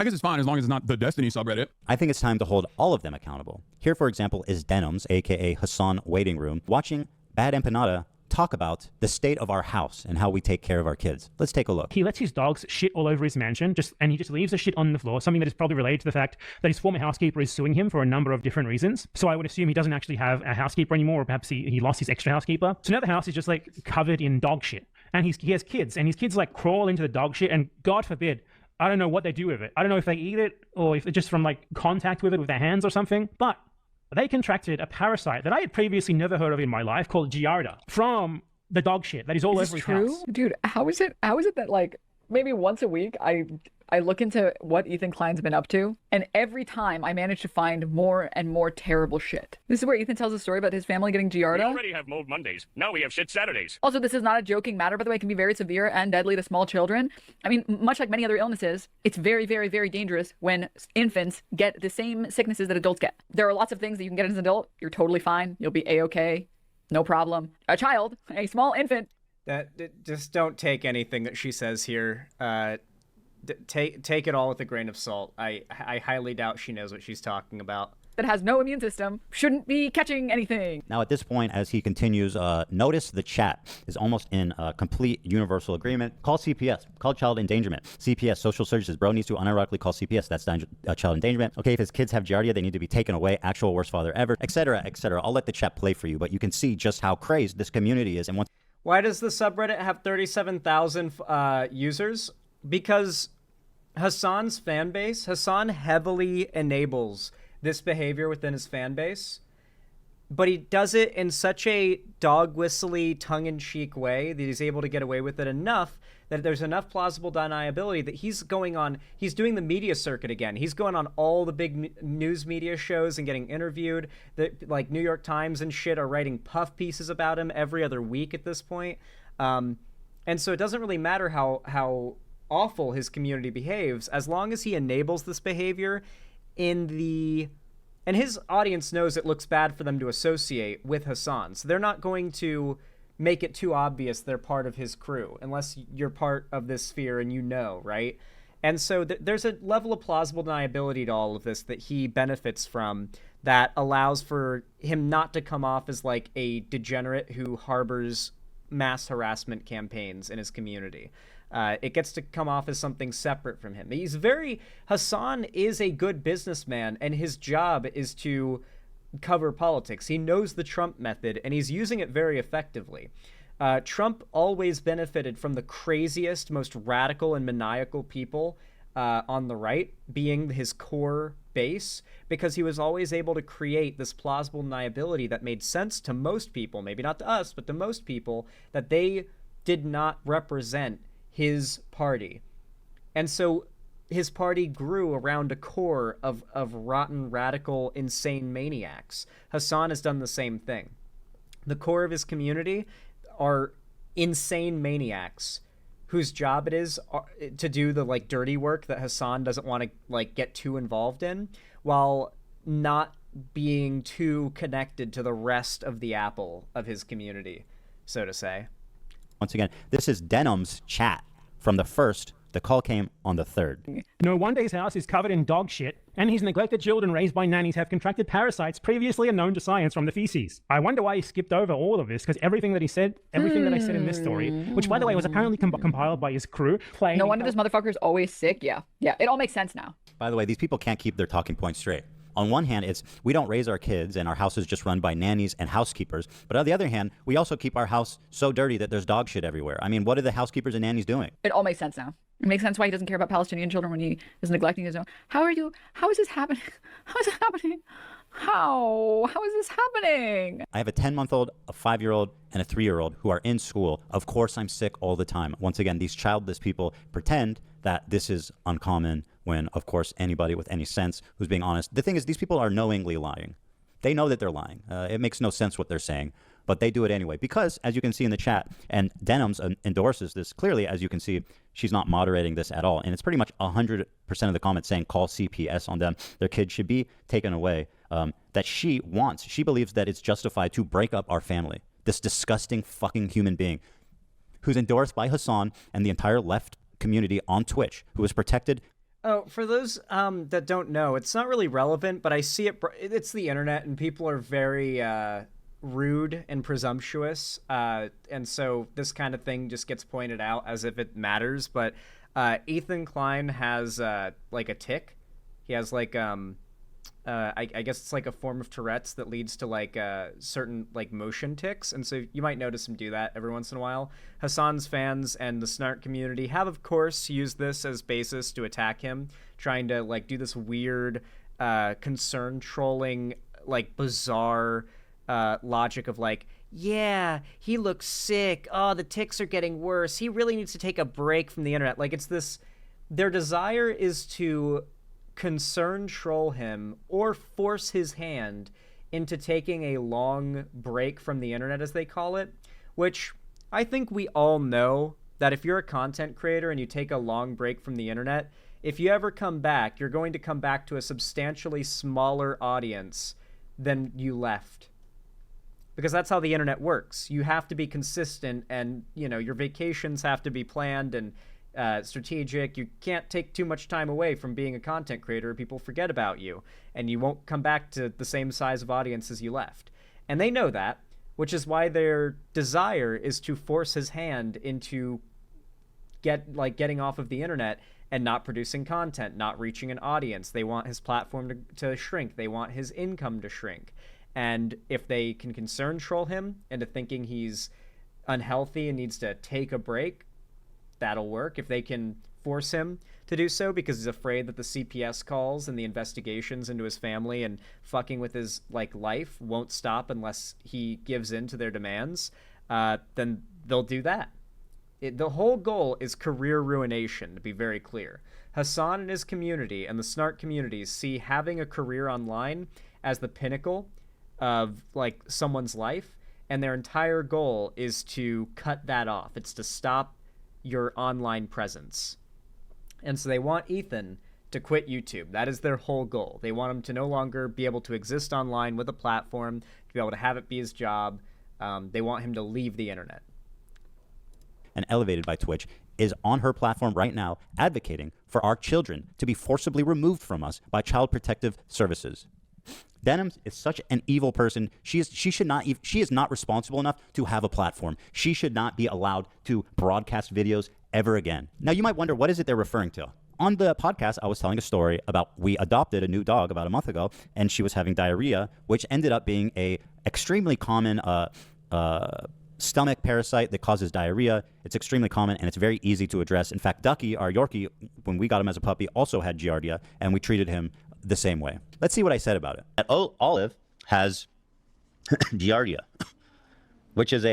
guess it's fine as long as it's not the Destiny subreddit. I think it's time to hold all of them accountable. Here, for example, is Denims, aka Hassan Waiting Room, watching Bad Empanada talk about the state of our house and how we take care of our kids. Let's take a look. He lets his dogs shit all over his mansion, and he just leaves the shit on the floor, something that is probably related to the fact that his former housekeeper is suing him for a number of different reasons. So I would assume he doesn't actually have a housekeeper anymore, or perhaps he lost his extra housekeeper. So now the house is just like covered in dog shit. And he has kids, and his kids like crawl into the dog shit, and God forbid, I don't know what they do with it. I don't know if they eat it or if it's just from like contact with it with their hands or something, but they contracted a parasite that I had previously never heard of in my life called Giardia from the dog shit that is all over his house. Dude, how is it that like maybe once a week I look into what Ethan Klein's been up to, and every time I manage to find more and more terrible shit. This is where Ethan tells a story about his family getting Giardia. We already have mold Mondays. Now we have shit Saturdays. Also, this is not a joking matter, by the way. It can be very severe and deadly to small children. I mean, much like many other illnesses, it's very, very, very dangerous when infants get the same sicknesses that adults get. There are lots of things that you can get as an adult. You're totally fine. You'll be A-okay. No problem. A child, a small infant. Just don't take anything that she says here. Take it all with a grain of salt. I highly doubt she knows what she's talking about. That has no immune system shouldn't be catching anything. Now, at this point, as he continues, notice the chat is almost in complete universal agreement. Call CPS. Call child endangerment. CPS, social services. Bro needs to unironically call CPS. That's child endangerment. Okay, if his kids have Giardia, they need to be taken away. Actual worst father ever, etc., etc. I'll let the chat play for you, but you can see just how crazed this community is. And once. Why does the subreddit have 37,000 users? Because Hassan's fan base, Hassan heavily enables this behavior within his fan base, but he does it in such a dog whistly, tongue-in-cheek way that he's able to get away with it enough that there's enough plausible deniability that he's doing the media circuit again. He's going on all the big news media shows and getting interviewed. Like New York Times and shit are writing puff pieces about him every other week at this point. And so it doesn't really matter how awful his community behaves as long as he enables this behavior and his audience knows it looks bad for them to associate with Hassan. So they're not going to make it too obvious they're part of his crew unless you're part of this sphere and you know, right? And so there's a level of plausible deniability to all of this that he benefits from that allows for him not to come off as like a degenerate who harbors mass harassment campaigns in his community. It gets to come off as something separate from him. Hassan is a good businessman, and his job is to cover politics. He knows the Trump method, and he's using it very effectively. Trump always benefited from the craziest, most radical and maniacal people on the right being his core base, because he was always able to create this plausible deniability that made sense to most people, maybe not to us, but to most people, that they did not represent his party. And so his party grew around a core of rotten, radical, insane maniacs. Hassan has done the same thing. The core of his community are insane maniacs whose job it is to do the like dirty work that Hassan doesn't want to like get too involved in, while not being too connected to the rest of the apple of his community, so to say. Once again, this is Denham's chat from the 1st. The call came on the 3rd. No wonder his house is covered in dog shit, and his neglected children raised by nannies have contracted parasites previously unknown to science from the feces. I wonder why he skipped over all of this, because everything that I said in this story, which by the way was apparently compiled by his crew, playing... No wonder this motherfucker's always sick. Yeah, it all makes sense now. By the way, these people can't keep their talking points straight. On one hand, it's we don't raise our kids and our house is just run by nannies and housekeepers. But on the other hand, we also keep our house so dirty that there's dog shit everywhere. I mean, what are the housekeepers and nannies doing? It all makes sense now. It makes sense why he doesn't care about Palestinian children when he is neglecting his own. How is this happening? How is it happening? How is this happening? I have a 10-month-old, a 5-year-old, and a 3-year-old who are in school. Of course, I'm sick all the time. Once again, these childless people pretend that this is uncommon when, of course, anybody with any sense who's being honest. The thing is, these people are knowingly lying. They know that they're lying. It makes no sense what they're saying, but they do it anyway. Because, as you can see in the chat, and Denham's endorses this clearly, as you can see, she's not moderating this at all. And it's pretty much 100% of the comments saying call CPS on them. Their kids should be taken away. That she believes that it's justified to break up our family. This disgusting fucking human being who's endorsed by Hassan and the entire left community on Twitch, who is protected. Oh, for those that don't know, it's not really relevant, but I see it. It's the internet, and people are very rude and presumptuous, and so this kind of thing just gets pointed out as if it matters. But Ethan Klein has like a tic. He has like I guess it's like a form of Tourette's that leads to like certain like motion tics, and so you might notice him do that every once in a while. Hassan's fans and the Snark community have, of course, used this as basis to attack him, trying to like do this weird concern trolling, like bizarre logic of like, yeah, he looks sick. Oh, the tics are getting worse. He really needs to take a break from the internet. Like it's this, their desire is to concern troll him or force his hand into taking a long break from the internet, as they call it, which I think we all know that if you're a content creator and you take a long break from the internet, if you ever come back, you're going to come back to a substantially smaller audience than you left. Because that's how the internet works. You have to be consistent, and you know your vacations have to be planned and strategic. You can't take too much time away from being a content creator. People forget about you, and you won't come back to the same size of audience as you left. And they know that, which is why their desire is to force his hand into getting off of the internet and not producing content, not reaching an audience. They want his platform to shrink. They want his income to shrink. And if they can concern troll him into thinking he's unhealthy and needs to take a break, that'll work. If they can force him to do so because he's afraid that the CPS calls and the investigations into his family and fucking with his life won't stop unless he gives in to their demands, then they'll do that. The whole goal is career ruination, to be very clear. Hassan and his community and the Snark communities see having a career online as the pinnacle of someone's life, and their entire goal is to cut that off. It's to stop your online presence. And so they want Ethan to quit YouTube. That is their whole goal. They want him to no longer be able to exist online with a platform, to be able to have it be his job. They want him to leave the internet. And elevated by Twitch, is on her platform right now advocating for our children to be forcibly removed from us by Child Protective Services. Denim is such an evil person. She is not responsible enough to have a platform. She should not be allowed to broadcast videos ever again. Now, you might wonder, what is it they're referring to? On the podcast, I was telling a story about we adopted a new dog about a month ago, and she was having diarrhea, which ended up being a extremely common stomach parasite that causes diarrhea. It's extremely common, and it's very easy to address. In fact, Ducky, our Yorkie, when we got him as a puppy, also had giardia, and we treated him the same way. Let's see what I said about it. Olive has giardia, which is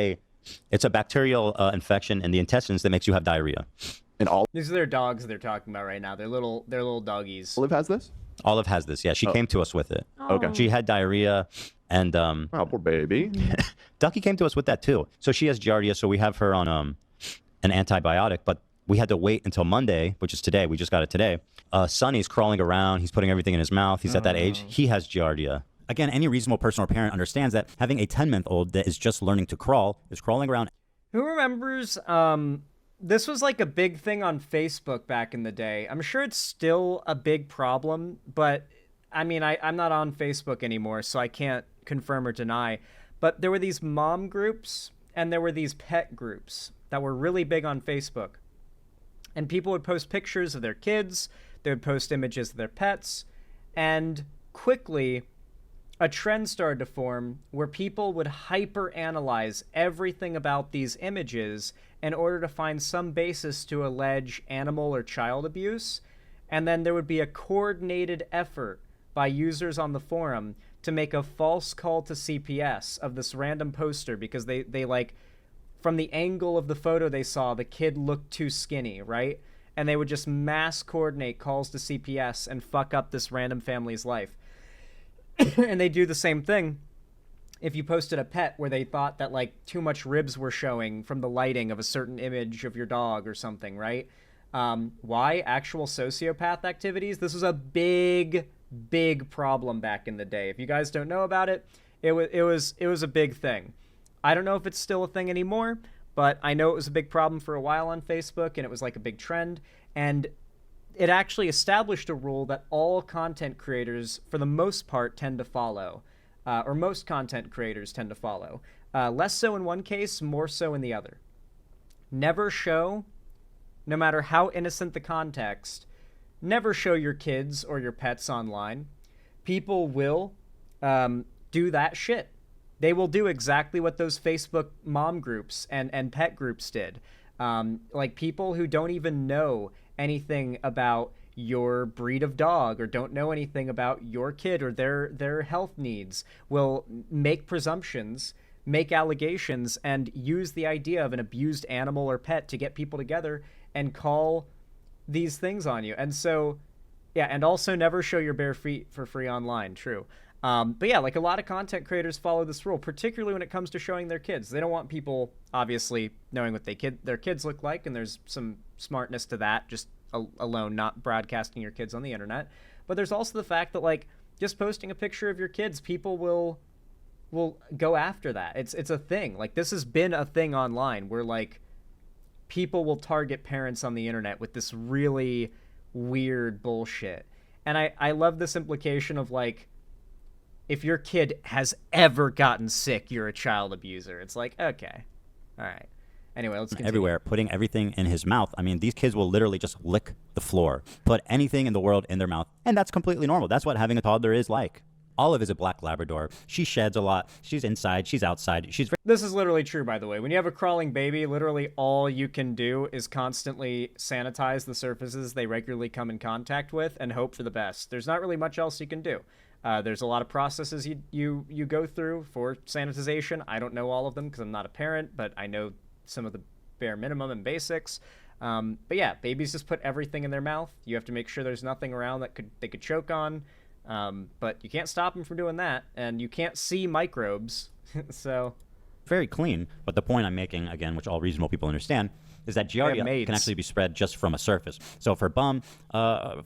it's a bacterial infection in the intestines that makes you have diarrhea. And These are their dogs they're talking about right now. They're little doggies. Olive has this? Olive has this, yeah. She came to us with it. Okay. She had diarrhea, and Oh, poor baby. Ducky came to us with that too. So she has giardia, so we have her on an antibiotic, but we had to wait until Monday, which is today. We just got it today. Sonny's crawling around. He's putting everything in his mouth. He's at that age. He has giardia. Again, any reasonable person or parent understands that having a 10-month-old that is just learning to crawl is crawling around. Who remembers, this was like a big thing on Facebook back in the day. I'm sure it's still a big problem, but I mean, I'm not on Facebook anymore, so I can't confirm or deny. But there were these mom groups and there were these pet groups that were really big on Facebook. And people would post pictures of their kids, they would post images of their pets, and quickly a trend started to form where people would hyper-analyze everything about these images in order to find some basis to allege animal or child abuse, and then there would be a coordinated effort by users on the forum to make a false call to CPS of this random poster because they like, from the angle of the photo they saw, the kid looked too skinny, right? And they would just mass coordinate calls to CPS and fuck up this random family's life. And they do the same thing if you posted a pet where they thought that like too much ribs were showing from the lighting of a certain image of your dog or something, right? Why? Actual sociopath activities. This was a big problem back in the day. If you guys don't know about it, it was a big thing. I don't know if it's still a thing anymore, but I know it was a big problem for a while on Facebook, and it was like a big trend. And it actually established a rule that all content creators, for the most part, tend to follow, or most content creators tend to follow. Less so in one case, more so in the other. Never show, no matter how innocent the context, never show your kids or your pets online. People will do that shit. They will do exactly what those Facebook mom groups and pet groups did. Like people who don't even know anything about your breed of dog or don't know anything about your kid or their health needs will make presumptions, make allegations, and use the idea of an abused animal or pet to get people together and call these things on you. And so, yeah, and also never show your bare feet for free online. True. But yeah, like a lot of content creators follow this rule, particularly when it comes to showing their kids. They don't want people obviously knowing what their kids look like, and there's some smartness to that, just alone, not broadcasting your kids on the internet. But there's also the fact that like just posting a picture of your kids, people will go after that. It's a thing. Like this has been a thing online where like people will target parents on the internet with this really weird bullshit. And I love this implication of like, if your kid has ever gotten sick, you're a child abuser. It's like, okay, all right. Anyway, let's continue. Everywhere, putting everything in his mouth. I mean, these kids will literally just lick the floor, put anything in the world in their mouth, and that's completely normal. That's what having a toddler is like. Olive is a black Labrador. She sheds a lot. She's inside. She's outside. This is literally true, by the way. When you have a crawling baby, literally all you can do is constantly sanitize the surfaces they regularly come in contact with and hope for the best. There's not really much else you can do. There's a lot of processes you go through for sanitization. I don't know all of them because I'm not a parent, but I know some of the bare minimum and basics. But yeah, babies just put everything in their mouth. You have to make sure there's nothing around that they could choke on. But you can't stop them from doing that, and you can't see microbes. So very clean. But the point I'm making, again, which all reasonable people understand, is that giardia can actually be spread just from a surface. So if her bum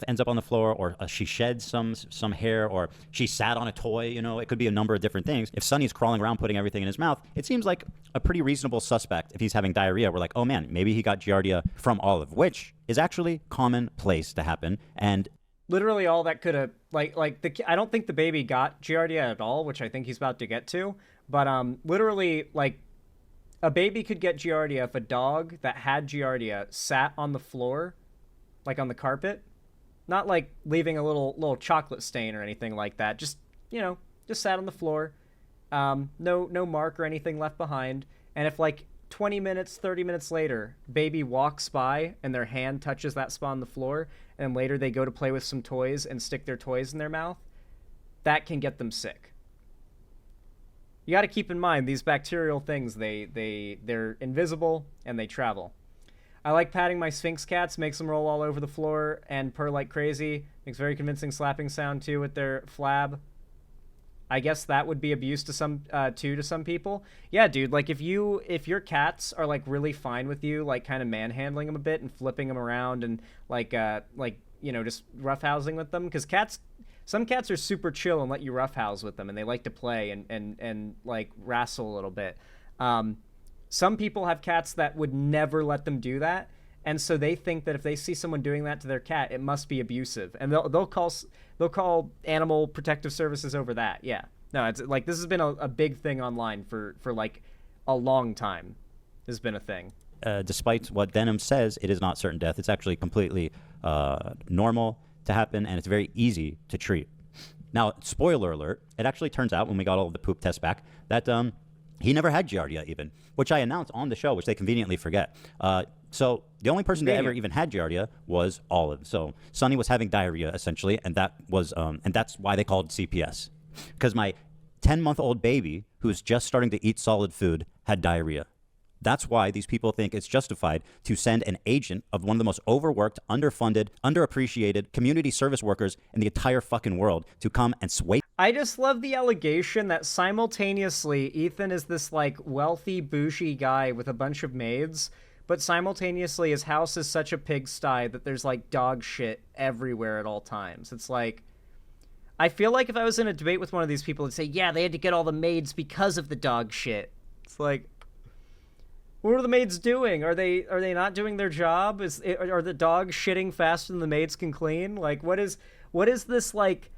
ends up on the floor, or she sheds some hair, or she sat on a toy, you know, it could be a number of different things. If Sonny's crawling around putting everything in his mouth, it seems like a pretty reasonable suspect. If he's having diarrhea, we're like, oh man, maybe he got giardia from Olive, which is actually commonplace to happen. And Literally all that could have I don't think the baby got Giardia at all, which I think he's about to get to. But literally like a baby could get Giardia if a dog that had Giardia sat on the floor, like on the carpet, not like leaving a little chocolate stain or anything like that. Just just sat on the floor, no mark or anything left behind. And if like 20 minutes, 30 minutes later, baby walks by and their hand touches that spot on the floor, and later they go to play with some toys and stick their toys in their mouth, that can get them sick. You got to keep in mind these bacterial things, they're invisible and they travel. I like patting my Sphinx cats, makes them roll all over the floor and purr like crazy. Makes very convincing slapping sound too with their flab. I guess that would be abuse to some to some people. Yeah, dude, like if your cats are like really fine with you, like kind of manhandling them a bit and flipping them around and like just roughhousing with them, because some cats are super chill and let you roughhouse with them, and they like to play and like wrestle a little bit. Some people have cats that would never let them do that, and so they think that if they see someone doing that to their cat, it must be abusive, and they'll call animal protective services over that. Yeah, no, it's like this has been a big thing online for like a long time. This has been a thing. Despite what Denim says, it is not certain death. It's actually completely normal to happen, and it's very easy to treat. Now, spoiler alert, it actually turns out when we got all of the poop tests back that he never had Giardia even, which I announced on the show, which they conveniently forget. So the only person that ever even had Giardia was Olive. So Sonny was having diarrhea essentially, and that's why they called CPS, because my 10-month-old baby who's just starting to eat solid food had diarrhea. That's why these people think it's justified to send an agent of one of the most overworked, underfunded, underappreciated community service workers in the entire fucking world to come and sway. I just love the allegation that simultaneously Ethan is this like wealthy, bougie guy with a bunch of maids, but simultaneously his house is such a pigsty that there's like dog shit everywhere at all times. It's like, I feel like if I was in a debate with one of these people, it'd say, yeah, they had to get all the maids because of the dog shit. It's like, what are the maids doing? Are they not doing their job? Are the dogs shitting faster than the maids can clean? Like, what is this like?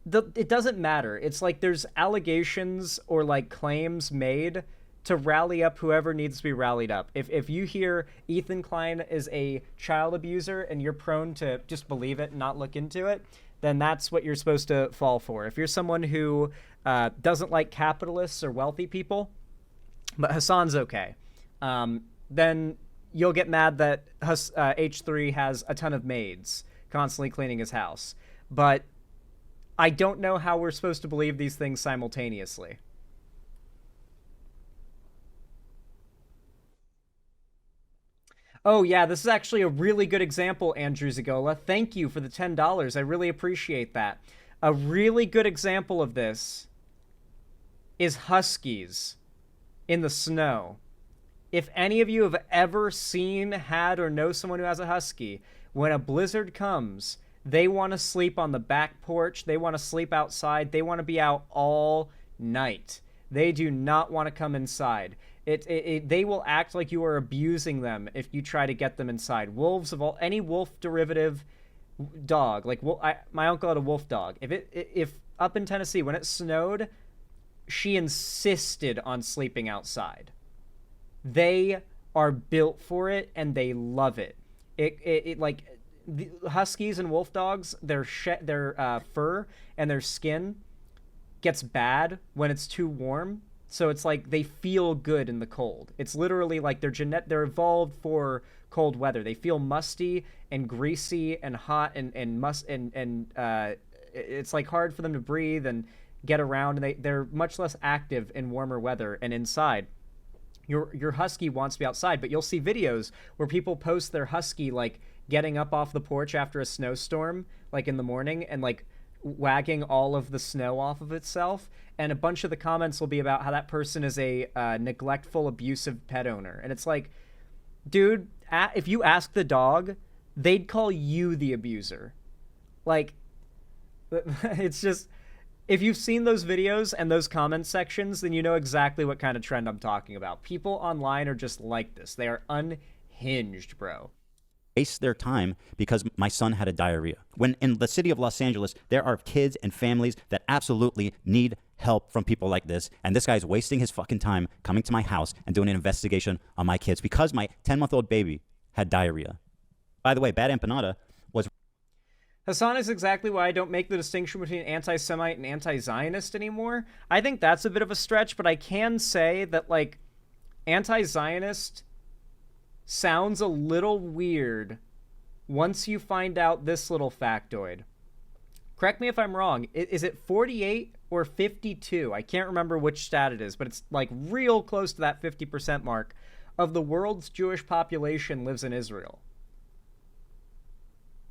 It doesn't matter. It's like there's allegations or like claims made to rally up whoever needs to be rallied up. If you hear Ethan Klein is a child abuser and you're prone to just believe it and not look into it, then that's what you're supposed to fall for. If you're someone who doesn't like capitalists or wealthy people, but Hassan's okay, then you'll get mad that H3 has a ton of maids constantly cleaning his house. But I don't know how we're supposed to believe these things simultaneously. Oh, yeah, this is actually a really good example, Andrew Zagola. Thank you for the $10. I really appreciate that. A really good example of this is huskies in the snow. If any of you have ever seen, had, or know someone who has a husky, when a blizzard comes, they want to sleep on the back porch. They want to sleep outside. They want to be out all night. They do not want to come inside. They will act like you are abusing them if you try to get them inside. Wolves of any wolf derivative dog, like my uncle had a wolf dog. If up in Tennessee when it snowed, she insisted on sleeping outside. They are built for it and they love it. It like the huskies and wolf dogs, their fur and their skin gets bad when it's too warm. So it's like they feel good in the cold. It's literally like they're evolved for cold weather. They feel musty and greasy and hot and it's like hard for them to breathe and get around. And they're much less active in warmer weather and inside. Your husky wants to be outside, but you'll see videos where people post their husky like getting up off the porch after a snowstorm, like in the morning, and like wagging all of the snow off of itself. And a bunch of the comments will be about how that person is a neglectful, abusive pet owner. And it's like, dude, if you ask the dog, they'd call you the abuser. Like, it's just, if you've seen those videos and those comment sections, then you know exactly what kind of trend I'm talking about. People online are just like this. They are unhinged, bro. waste their time because my son had a diarrhea. When in the city of Los Angeles, there are kids and families that absolutely need help from people like this. And this guy's wasting his fucking time coming to my house and doing an investigation on my kids because my 10-month-old baby had diarrhea. By the way, Bad Empanada was... Hassan is exactly why I don't make the distinction between anti-Semite and anti-Zionist anymore. I think that's a bit of a stretch, but I can say that, like, anti-Zionist sounds a little weird once you find out this little factoid. Correct me if I'm wrong. Is it 48 or 52? I can't remember which stat it is, but it's like real close to that 50% mark of the world's Jewish population lives in Israel.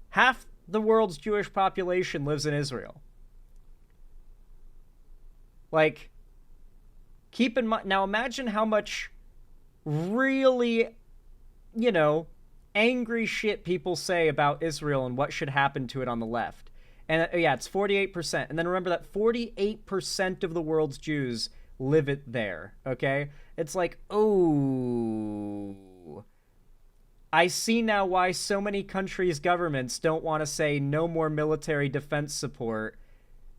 Half the world's Jewish population lives in Israel. Like, keep in mind, now imagine how much really, you know, angry shit people say about Israel and what should happen to it on the left. And yeah, it's 48%. And then remember that 48% of the world's Jews live it there, okay? It's like, oh, I see now why so many countries' governments don't want to say no more military defense support,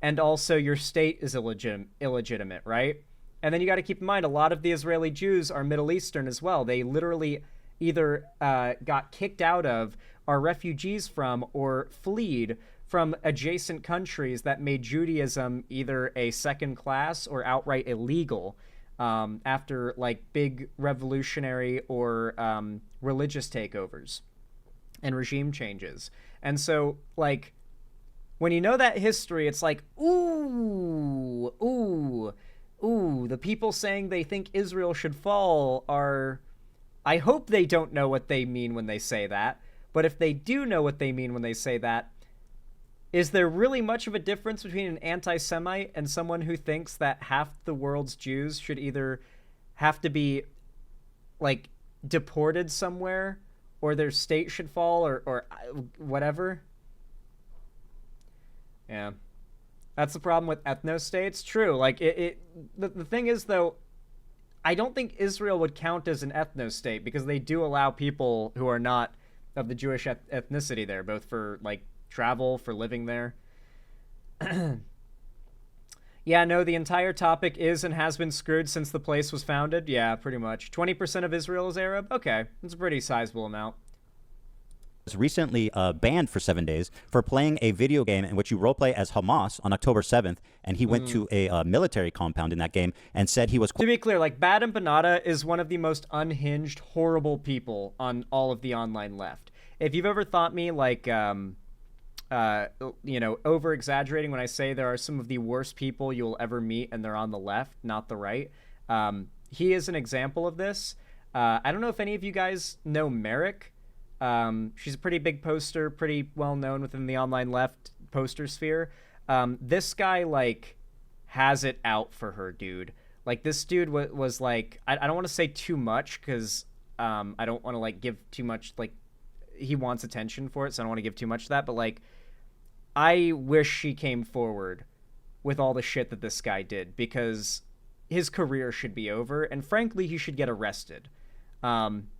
and also your state is illegitimate, right? And then you got to keep in mind, a lot of the Israeli Jews are Middle Eastern as well. They literally either got kicked out of, are refugees from, or fled from adjacent countries that made Judaism either a second class or outright illegal after, like, big revolutionary or religious takeovers and regime changes. And so, like, when you know that history, it's like, ooh, the people saying they think Israel should fall are... I hope they don't know what they mean when they say that. But if they do know what they mean when they say that, is there really much of a difference between an anti-Semite and someone who thinks that half the world's Jews should either have to be, like, deported somewhere, or their state should fall, or whatever? Yeah. That's the problem with ethno-states. True. Like, the thing is, though, I don't think Israel would count as an ethno-state because they do allow people who are not of the Jewish ethnicity there, both for, like, travel, for living there. Yeah, no, the entire topic is and has been screwed since the place was founded. Yeah, pretty much. 20% of Israel is Arab? Okay, that's a pretty sizable amount. Was recently banned for 7 days for playing a video game in which you roleplay as Hamas on October 7th, and he went to a military compound in that game and said he was... To be clear, like, Bad Empanada is one of the most unhinged, horrible people on all of the online left. If you've ever thought me, like, you know, over-exaggerating when I say there are some of the worst people you'll ever meet and they're on the left, not the right, he is an example of this. I don't know if any of you guys know Merrick. She's a pretty big poster, pretty well known within the online left poster sphere. This guy, like, has it out for her, dude. Like, this dude was like, I don't want to say too much because I don't want to, like, give too much, like, he wants attention for it, so I don't want to give too much of that, but, like, I wish she came forward with all the shit that this guy did because his career should be over, and frankly, he should get arrested.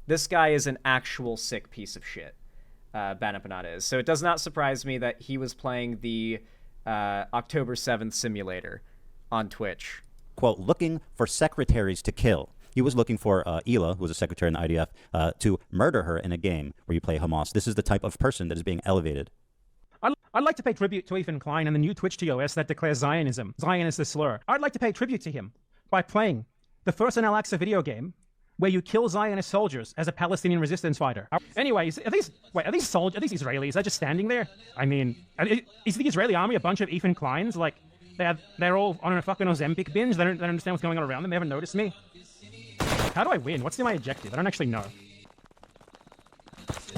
This guy is an actual sick piece of shit, Bad Empanada is. So it does not surprise me that he was playing the October 7th simulator on Twitch. Quote, looking for secretaries to kill. He was looking for Ela, who was a secretary in the IDF, to murder her in a game where you play Hamas. This is the type of person that is being elevated. I'd like to pay tribute to Ethan Klein and the new Twitch TOS that declares Zionism. Zion is the slur. I'd like to pay tribute to him by playing the first in Al-Aqsa video game where you kill Zionist soldiers as a Palestinian resistance fighter. Anyways, are these Israelis? They're just standing there? I mean, is the Israeli army a bunch of Ethan Kleins? Like, they're all on a fucking Ozempic binge? They don't understand what's going on around them? They haven't noticed me? How do I win? What's my objective? I don't actually know.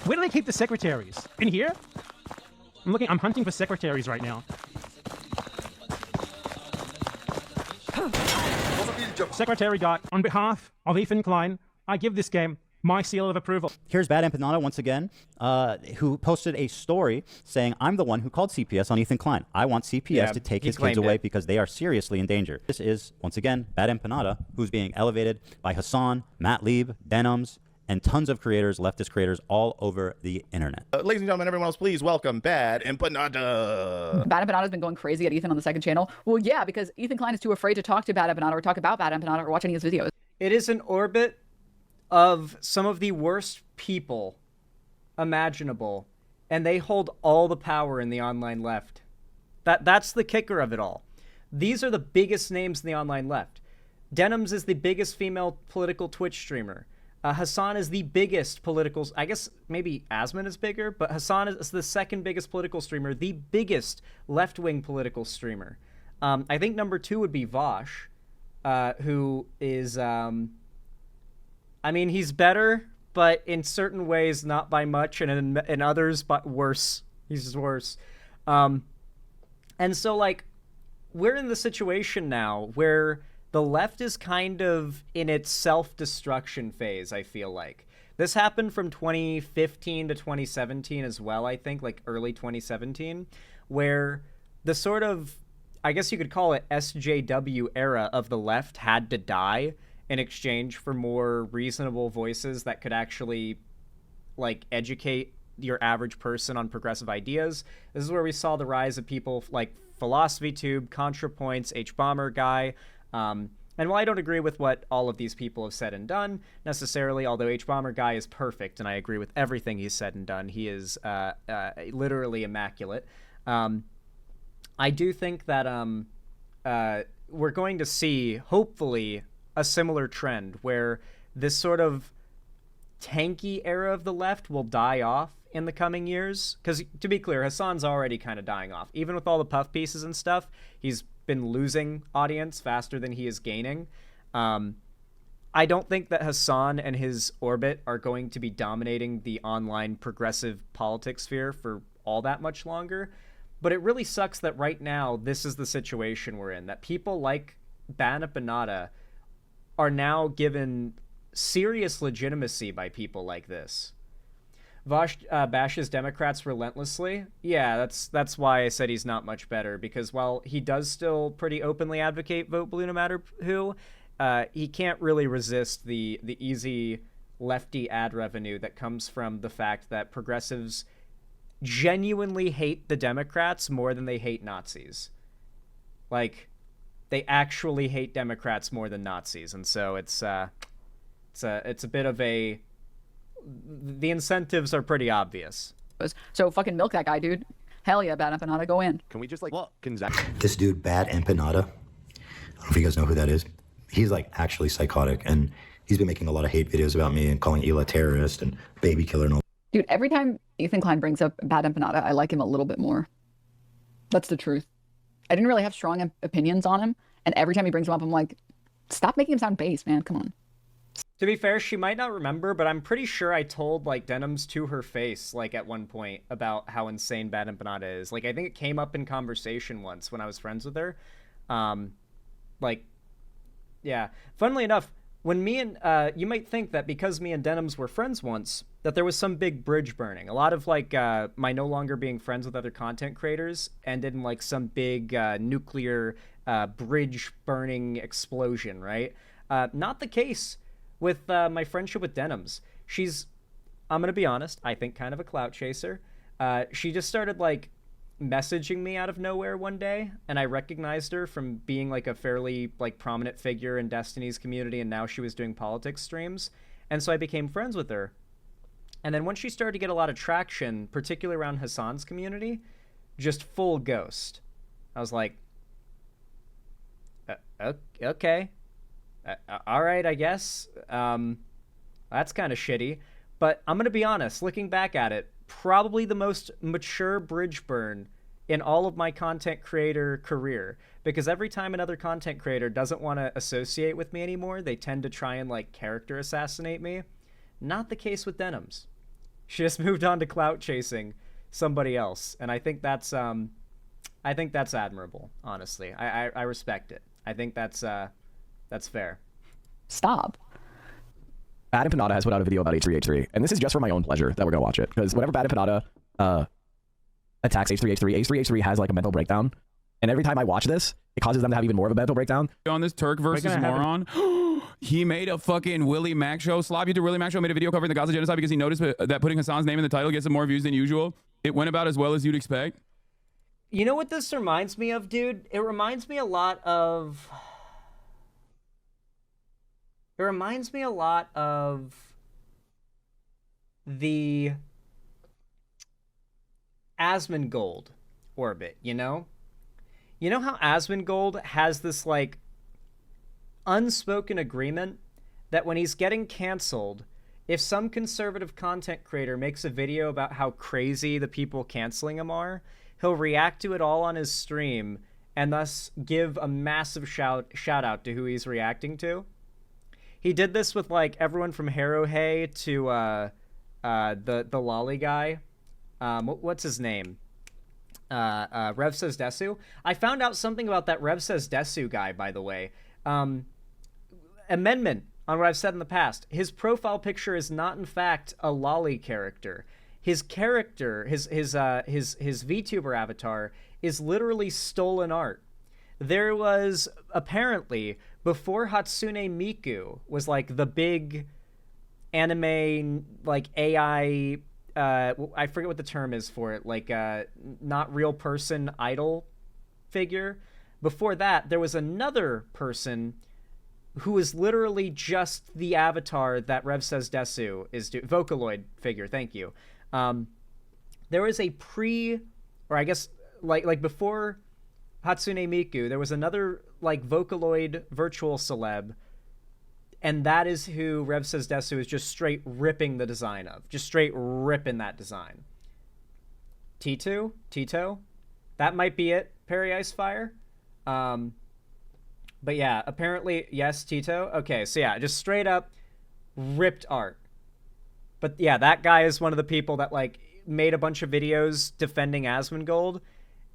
Where do they keep the secretaries? In here? I'm hunting for secretaries right now. Secretary Dot, on behalf of Ethan Klein, I give this game my seal of approval. Here's Bad Empanada once again, who posted a story saying, I'm the one who called CPS on Ethan Klein. I want CPS to take his kids away because they are seriously in danger. This is, once again, Bad Empanada, who's being elevated by Hassan, Matt Lieb, Denims, and tons of creators, leftist creators, all over the internet. Ladies and gentlemen, everyone else, please welcome Bad Empanada. Bad Empanada's been going crazy at Ethan on the second channel. Well, yeah, because Ethan Klein is too afraid to talk to Bad Empanada or talk about Bad Empanada or watch any of his videos. It is an orbit of some of the worst people imaginable, and they hold all the power in the online left. That's the kicker of it all. These are the biggest names in the online left. Denims is the biggest female political Twitch streamer. Hassan is the biggest political... I guess maybe Asman is bigger, but Hassan is the second biggest political streamer, the biggest left-wing political streamer. I think number 2 would be Vosh, who is... I mean, he's better, but in certain ways not by much, and in others, but worse. He's just worse. And so, like, we're in the situation now where the left is kind of in its self-destruction phase, I feel like. This happened from 2015 to 2017 as well, I think, like early 2017, where the sort of, I guess you could call it SJW era of the left had to die in exchange for more reasonable voices that could actually, like, educate your average person on progressive ideas. This is where we saw the rise of people like PhilosophyTube, ContraPoints, H-Bomber Guy. And while I don't agree with what all of these people have said and done necessarily, although H-Bomber Guy is perfect and I agree with everything he's said and done, he is literally immaculate. I do think that we're going to see, hopefully, a similar trend where this sort of tanky era of the left will die off in the coming years. Because, to be clear, Hassan's already kind of dying off. Even with all the puff pieces and stuff, he's been losing audience faster than he is gaining. I don't think that Hassan and his orbit are going to be dominating the online progressive politics sphere for all that much longer. But it really sucks that right now this is the situation we're in, that people like Bad Empanada are now given serious legitimacy by people like this. Vosh bashes Democrats relentlessly. Yeah, that's why I said he's not much better, because while he does still pretty openly advocate vote blue no matter who, he can't really resist the easy lefty ad revenue that comes from the fact that progressives genuinely hate the Democrats more than they hate Nazis. Like, they actually hate Democrats more than Nazis, and so it's a bit of a... The incentives are pretty obvious. So fucking milk that guy, dude. Hell yeah, Bad Empanada, go in. Can we just, like, This dude, Bad Empanada, I don't know if you guys know who that is. He's, like, actually psychotic, and he's been making a lot of hate videos about me and calling Ela terrorist and baby killer and all. Dude, every time Ethan Klein brings up Bad Empanada, I like him a little bit more. That's the truth. I didn't really have strong opinions on him, and every time he brings him up, I'm like, stop making him sound base, man. Come on. To be fair, she might not remember, but I'm pretty sure I told, like, Denims to her face, like, at one point about how insane Bad Empanada is. Like, I think it came up in conversation once when I was friends with her. Like, yeah. Funnily enough, when me and, you might think that because me and Denims were friends once, that there was some big bridge burning. A lot of, like, my no longer being friends with other content creators ended in, like, some big nuclear bridge burning explosion, right? Not the case with my friendship with Denims. She's, I'm gonna be honest, I think kind of a clout chaser. She just started, like, messaging me out of nowhere one day, and I recognized her from being, like, a fairly, like, prominent figure in Destiny's community, and now she was doing politics streams, and so I became friends with her. And then when she started to get a lot of traction, particularly around Hassan's community, just full ghost. I was like, okay. All right, I guess. That's kind of shitty. But I'm going to be honest, looking back at it, probably the most mature bridge burn in all of my content creator career. Because every time another content creator doesn't want to associate with me anymore, they tend to try and, like, character assassinate me. Not the case with Denims. She just moved on to clout chasing somebody else. And I think that's admirable, honestly. I respect it. I think that's fair. Stop. Bad Empanada has put out a video about H3H3, and this is just for my own pleasure that we're gonna watch it, because whenever Bad Empanada attacks H3H3, H3H3 has, like, a mental breakdown, and every time I watch this, it causes them to have even more of a mental breakdown. On this Turk versus moron. He made a fucking Willie Mac show. Slob YouTuber Willie Mac show made a video covering the Gaza genocide because he noticed that putting Hassan's name in the title gets him more views than usual. It went about as well as you'd expect. You know what this reminds me of, dude? It reminds me a lot of the Asmongold orbit, you know? You know how Asmongold has this, like, unspoken agreement that when he's getting canceled, if some conservative content creator makes a video about how crazy the people canceling him are, he'll react to it all on his stream and thus give a massive shout out to who he's reacting to. He did this with, like, everyone from Harohei to the lolly guy. What's his name? Rev Says Desu. I found out something about that Rev Says Desu guy, by the way. Amendment on what I've said in the past. His profile picture is not, in fact, a lolly character. His character, his VTuber avatar, is literally stolen art. There was, apparently, before Hatsune Miku was, like, the big anime, like, AI, I forget what the term is for it, like, not real person idol figure. Before that, there was another person who was literally just the avatar that Rev Says Desu is doing. Vocaloid figure, thank you. There was a or I guess, like before Hatsune Miku, there was another, like, Vocaloid virtual celeb, and that is who Rev Says Desu is just straight ripping the design of. Just straight ripping that design. Tito? That might be it, Perry Icefire. But yeah, apparently, yes, Tito. Okay, so yeah, just straight up ripped art. But yeah, that guy is one of the people that, like, made a bunch of videos defending Asmongold.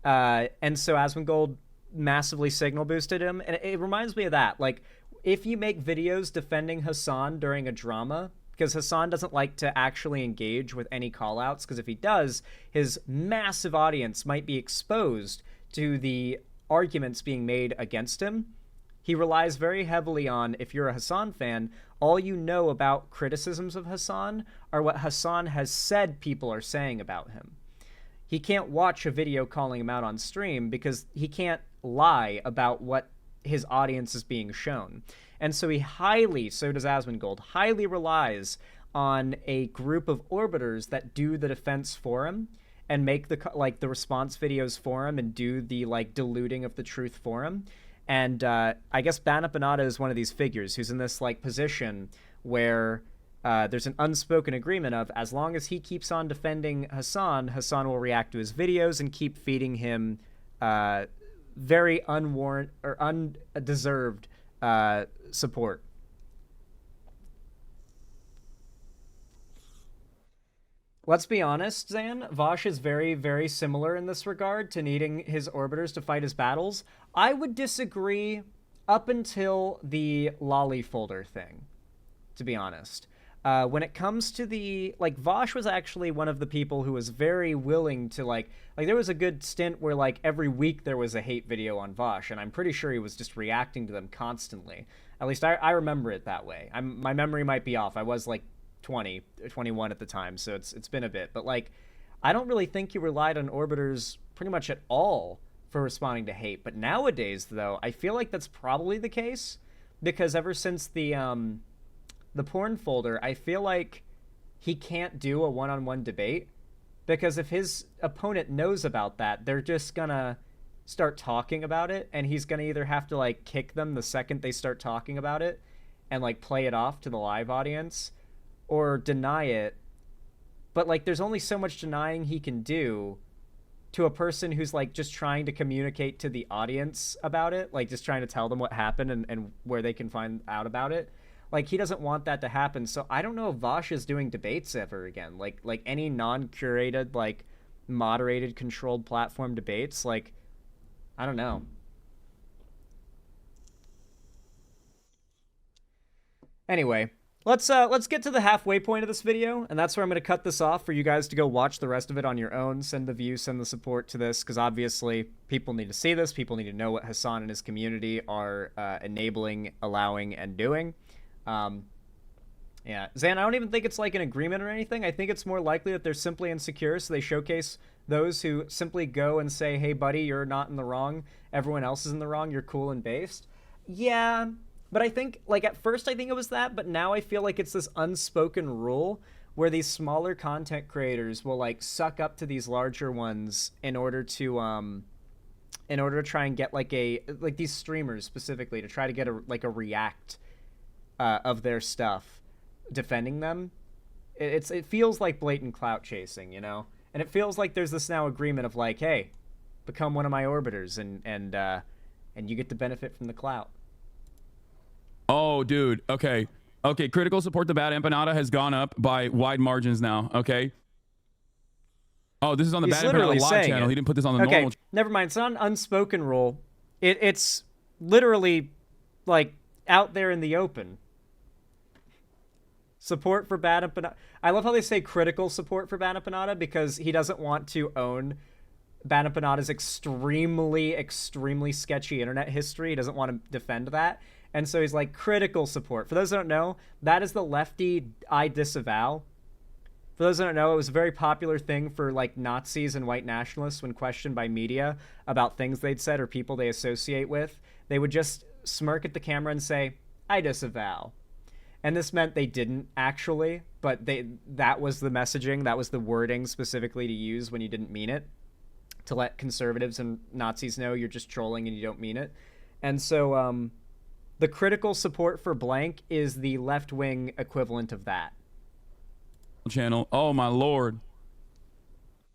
And so Asmongold massively signal boosted him. And it reminds me of that. Like, if you make videos defending Hassan during a drama, because Hassan doesn't like to actually engage with any callouts, because if he does, his massive audience might be exposed to the arguments being made against him. He relies very heavily on, if you're a Hassan fan, all you know about criticisms of Hassan are what Hassan has said people are saying about him. He can't watch a video calling him out on stream because he can't lie about what his audience is being shown. And so he so does Asmongold, highly relies on a group of orbiters that do the defense for him and make the response videos for him and do the, like, diluting of the truth for him. And I guess Empanada is one of these figures who's in this, like, position where there's an unspoken agreement of, as long as he keeps on defending Hassan, Hassan will react to his videos and keep feeding him very undeserved support. Let's be honest, Zan. Vosh is very, very similar in this regard to needing his orbiters to fight his battles. I would disagree up until the lolly folder thing, to be honest. When it comes to the, like, Vosh was actually one of the people who was very willing to, like there was a good stint where, like, every week there was a hate video on Vosh, and I'm pretty sure he was just reacting to them constantly. At least I remember it that way. My memory might be off. I was, like, 20 or 21 at the time, so it's been a bit. But, like, I don't really think he relied on orbiters pretty much at all for responding to hate. But nowadays, though, I feel like that's probably the case, because ever since the porn folder, I feel like he can't do a one-on-one debate, because if his opponent knows about that, they're just gonna start talking about it, and he's gonna either have to, like, kick them the second they start talking about it and, like, play it off to the live audience, or deny it. But, like, there's only so much denying he can do to a person who's, like, just trying to communicate to the audience about it, like, just trying to tell them what happened and where they can find out about it. Like, he doesn't want that to happen. So I don't know if Vosh is doing debates ever again. Like any non-curated, like, moderated, controlled platform debates. Like, I don't know. Anyway, Let's get to the halfway point of this video, and that's where I'm going to cut this off for you guys to go watch the rest of it on your own. Send the views, send the support to this, because obviously people need to see this. People need to know what Hassan and his community are enabling, allowing, and doing. Yeah, Zan, I don't even think it's like an agreement or anything. I think it's more likely that they're simply insecure, so they showcase those who simply go and say, hey, buddy, you're not in the wrong. Everyone else is in the wrong. You're cool and based. Yeah, but I think, like, at first I think it was that, but now I feel like it's this unspoken rule where these smaller content creators will, like, suck up to these larger ones in order to try and get, like, these streamers specifically, to try to get a react of their stuff defending them. It feels like blatant clout chasing, you know? And it feels like there's this now agreement of like, hey, become one of my orbiters and you get to benefit from the clout. Oh, dude. Okay. Okay. Critical support to Bad Empanada has gone up by wide margins now. Okay. Oh, this is on the Bad Empanada live channel. He didn't put this on the normal. Never mind. It's not an unspoken rule. It's literally like out there in the open. Support for Bad Empanada. I love how they say critical support for Bad Empanada because he doesn't want to own Bad Empanada's extremely, extremely sketchy internet history. He doesn't want to defend that. And so he's like, critical support. For those who don't know, that is the lefty I disavow. For those who don't know, it was a very popular thing for like Nazis and white nationalists when questioned by media about things they'd said or people they associate with. They would just smirk at the camera and say, I disavow. And this meant they didn't actually, but that was the messaging, that was the wording specifically to use when you didn't mean it, to let conservatives and Nazis know you're just trolling and you don't mean it. And so the critical support for blank is the left-wing equivalent of that. Channel. Oh, my Lord.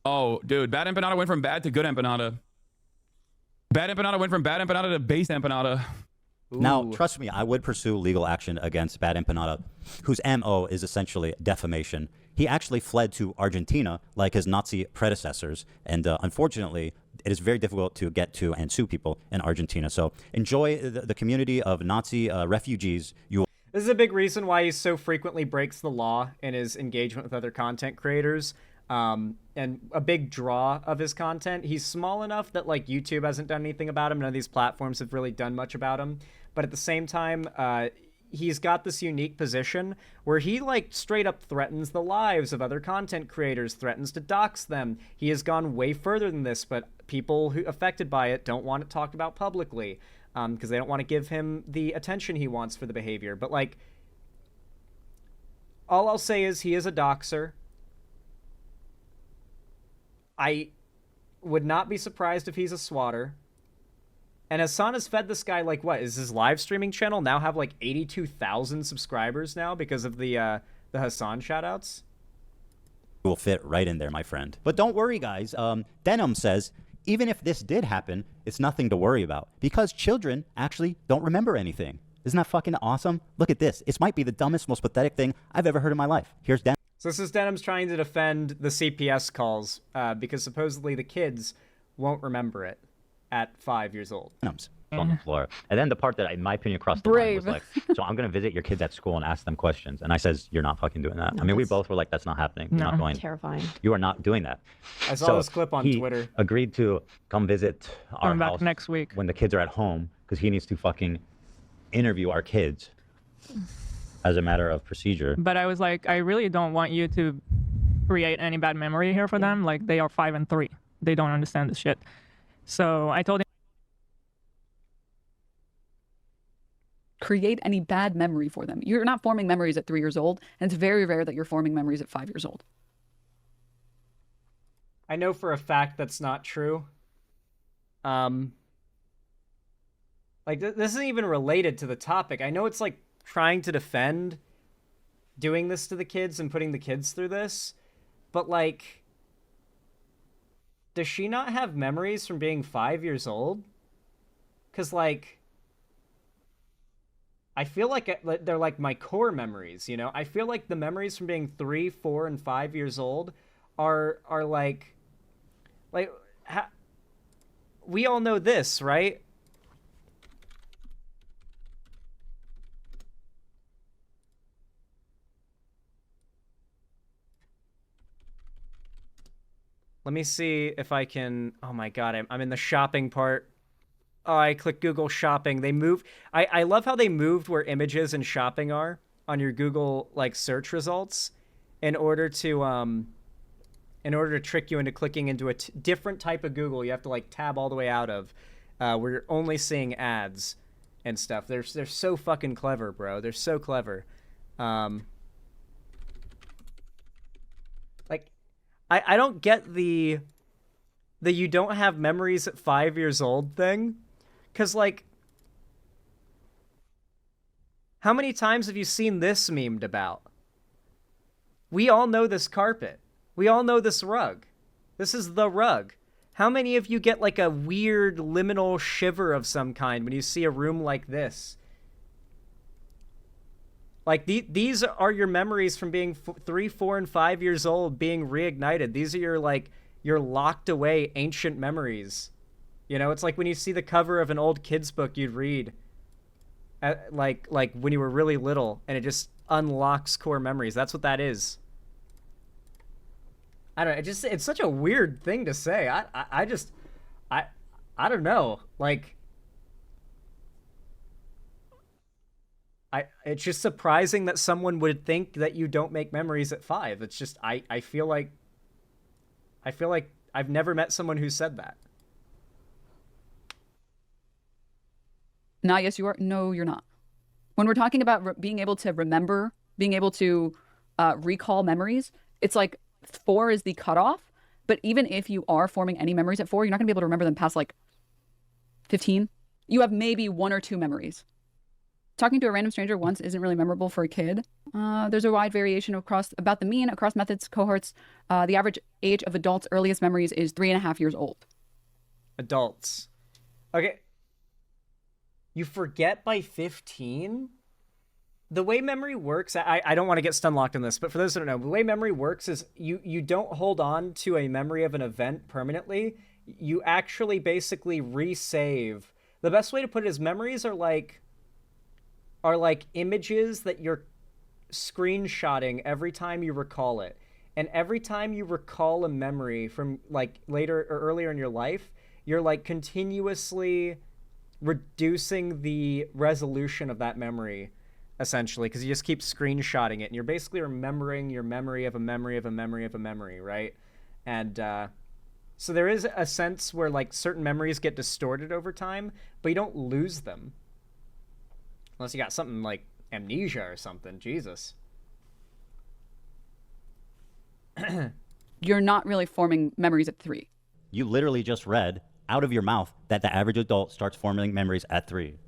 Oh, dude. Bad Empanada went from bad to good Empanada. Bad Empanada went from Bad Empanada to base Empanada. Ooh. Now, trust me, I would pursue legal action against Bad Empanada, whose MO is essentially defamation. He actually fled to Argentina like his Nazi predecessors, and unfortunately, it is very difficult to get to and sue people in Argentina. So enjoy the community of Nazi refugees. This is a big reason why he so frequently breaks the law in his engagement with other content creators. And a big draw of his content. He's small enough that like YouTube hasn't done anything about him. None of these platforms have really done much about him. But at the same time, he's got this unique position where he like straight up threatens the lives of other content creators, threatens to dox them. He has gone way further than this, but people who affected by it don't want it talked about publicly because they don't want to give him the attention he wants for the behavior. But like, all I'll say is he is a doxer. I would not be surprised if he's a swatter. And Hassan has fed this guy, like, what? Is his live streaming channel now have, like, 82,000 subscribers now because of the Hassan shoutouts? Will fit right in there, my friend. But don't worry, guys. Denim says, even if this did happen, it's nothing to worry about because children actually don't remember anything. Isn't that fucking awesome? Look at this. It might be the dumbest, most pathetic thing I've ever heard in my life. Here's Denim. So this is Denim's trying to defend the CPS calls because supposedly the kids won't remember it at 5 years old. On the floor. And then the part that, in my opinion, crossed the line was like, so I'm going to visit your kids at school and ask them questions. And I says, you're not fucking doing that. No, I mean, we both were like, that's not happening. You're not going. Terrifying. You are not doing that. I saw this clip on Twitter. Agreed to come visit our Coming back house next week when the kids are at home because he needs to fucking interview our kids as a matter of procedure. But I was like, I really don't want you to create any bad memory here for them. Like, they are 5 and 3. They don't understand this shit. So I told him, create any bad memory for them. You're not forming memories at 3 years old, and it's very rare that you're forming memories at 5 years old. I know for a fact that's not true. Like, this isn't even related to the topic. I know it's, like, trying to defend doing this to the kids and putting the kids through this, but, like, does she not have memories from being 5 years old? Because, like, I feel like they're, like, my core memories, you know? I feel like the memories from being 3, 4, and 5 years old are like, we all know this, right? Let me see if I can... Oh my god, I'm in the shopping part. Oh, I click Google Shopping. They moved... I love how they moved where images and shopping are on your Google, like, search results in order to trick you into clicking into a different type of Google you have to, like, tab all the way out of, where you're only seeing ads and stuff. They're so fucking clever, bro. They're so clever. Like, I don't get the you don't have memories at 5 years old thing. Because, like, how many times have you seen this memed about? We all know this carpet. We all know this rug. This is the rug. How many of you get, like, a weird liminal shiver of some kind when you see a room like this? Like, these are your memories from being 3, 4, and 5 years old being reignited. These are your, like, your locked away ancient memories. You know, it's like when you see the cover of an old kid's book you'd read, like when you were really little, and it just unlocks core memories. That's what that is. I don't know. It's such a weird thing to say. I don't know. Like, it's just surprising that someone would think that you don't make memories at 5. It's just, I feel like I've never met someone who said that. Nah, yes, you are. No, you're not. When we're talking about being able to remember, being able to recall memories, it's like 4 is the cutoff. But even if you are forming any memories at 4, you're not going to be able to remember them past like 15. You have maybe 1 or 2 memories. Talking to a random stranger once isn't really memorable for a kid. There's a wide variation across about the mean across methods, cohorts. The average age of adults' earliest memories is 3.5 years old. Adults. Okay. You forget by 15? The way memory works, I don't want to get stun locked on this, but for those who don't know, the way memory works is you don't hold on to a memory of an event permanently. You actually basically resave. The best way to put it is memories are like images that you're screenshotting every time you recall it. And every time you recall a memory from like later or earlier in your life, you're like continuously reducing the resolution of that memory, essentially, because you just keep screenshotting it, and you're basically remembering your memory of a memory of a memory of a memory, right? And so there is a sense where like certain memories get distorted over time, but you don't lose them. Unless you got something like amnesia or something. Jesus. You're not really forming memories at 3. You literally just read out of your mouth that the average adult starts forming memories at 3.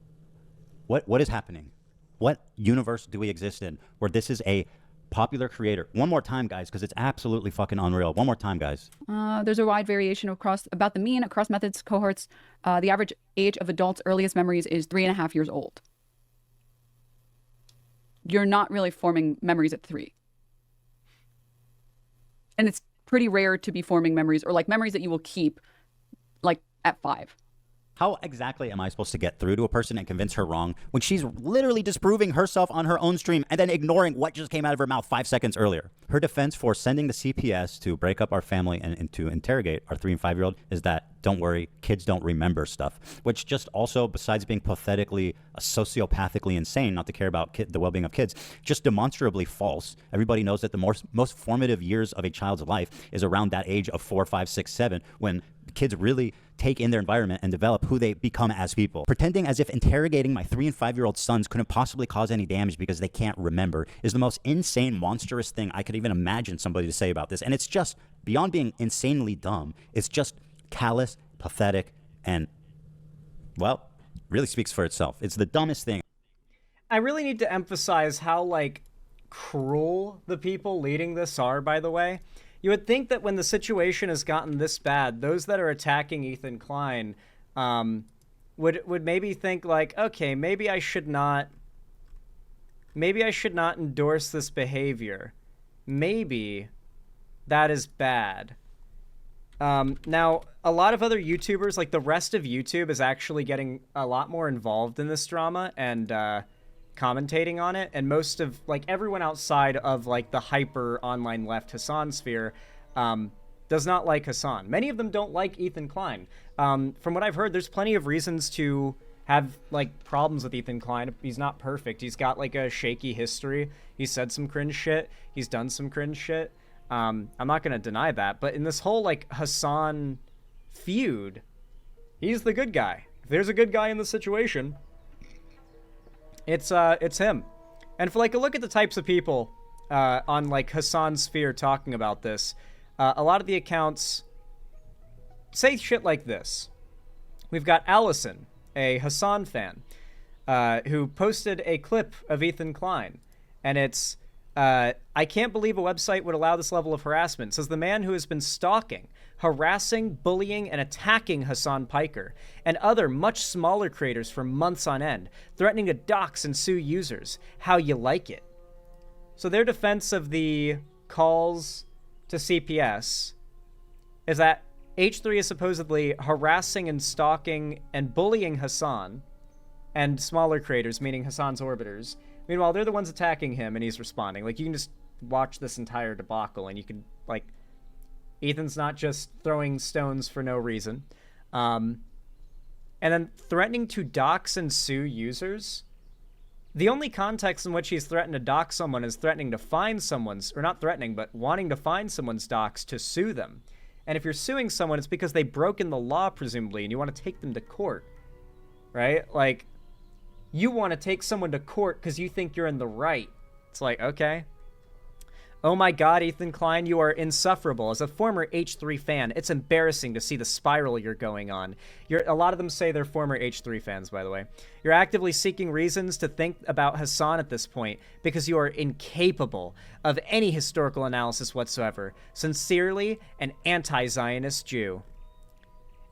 What is happening? What universe do we exist in where this is a popular creator? One more time, guys, because it's absolutely fucking unreal. One more time, guys. There's a wide variation across about the mean across methods, cohorts. The average age of adults' earliest memories is 3.5 years old. You're not really forming memories at 3. And it's pretty rare to be forming memories or like memories that you will keep like at 5. How exactly am I supposed to get through to a person and convince her wrong when she's literally disproving herself on her own stream and then ignoring what just came out of her mouth 5 seconds earlier? Her defense for sending the CPS to break up our family and to interrogate our 3 and 5-year-old is that, don't worry, kids don't remember stuff. Which just also, besides being pathetically, sociopathically insane not to care about the well-being of kids, just demonstrably false. Everybody knows that the most formative years of a child's life is around that age of 4, 5, 6, 7, when kids really take in their environment and develop who they become as people. Pretending as if interrogating my 3 and 5-year-old sons couldn't possibly cause any damage because they can't remember is the most insane, monstrous thing I could even imagine somebody to say about this. And it's just, beyond being insanely dumb, it's just callous, pathetic, and, well, really speaks for itself. It's the dumbest thing. I really need to emphasize how, like, cruel the people leading this are, by the way. You would think that when the situation has gotten this bad, those that are attacking Ethan Klein would maybe think like, okay, maybe I should not endorse this behavior. Maybe that is bad. Now, a lot of other YouTubers, like the rest of YouTube, is actually getting a lot more involved in this drama and commentating on it, and most of, like, everyone outside of, like, the hyper online left Hassan sphere does not like Hassan. Many of them don't like Ethan Klein. From what I've heard, there's plenty of reasons to have, like, problems with Ethan Klein. He's not perfect. He's got, like, a shaky history. He said some cringe shit. He's done some cringe shit. I'm not going to deny that. But in this whole, like, Hassan feud, he's the good guy. If there's a good guy in the situation, it's him. And for, like, a look at the types of people on, like, Hassan's sphere talking about this, a lot of the accounts say shit like this. We've got Allison, a Hassan fan, who posted a clip of Ethan Klein. And it's, I can't believe a website would allow this level of harassment. It says the man who has been stalking, harassing, bullying, and attacking Hassan Piker and other much smaller creators for months on end, threatening to dox and sue users. How you like it? So their defense of the calls to CPS is that H3 is supposedly harassing and stalking and bullying Hassan and smaller creators, meaning Hassan's orbiters. Meanwhile, they're the ones attacking him and he's responding. Like, you can just watch this entire debacle and you can, like, Ethan's not just throwing stones for no reason. And then threatening to dox and sue users. The only context in which he's threatened to dox someone is threatening to find someone's, or not threatening, but wanting to find someone's dox to sue them. And if you're suing someone, it's because they've broken the law, presumably, and you want to take them to court, right? Like, you want to take someone to court because you think you're in the right. It's like, okay. Oh my god, Ethan Klein, you are insufferable. As a former H3 fan, it's embarrassing to see the spiral you're going on. A lot of them say they're former H3 fans, by the way. You're actively seeking reasons to think about Hassan at this point because you are incapable of any historical analysis whatsoever. Sincerely, an anti-Zionist Jew.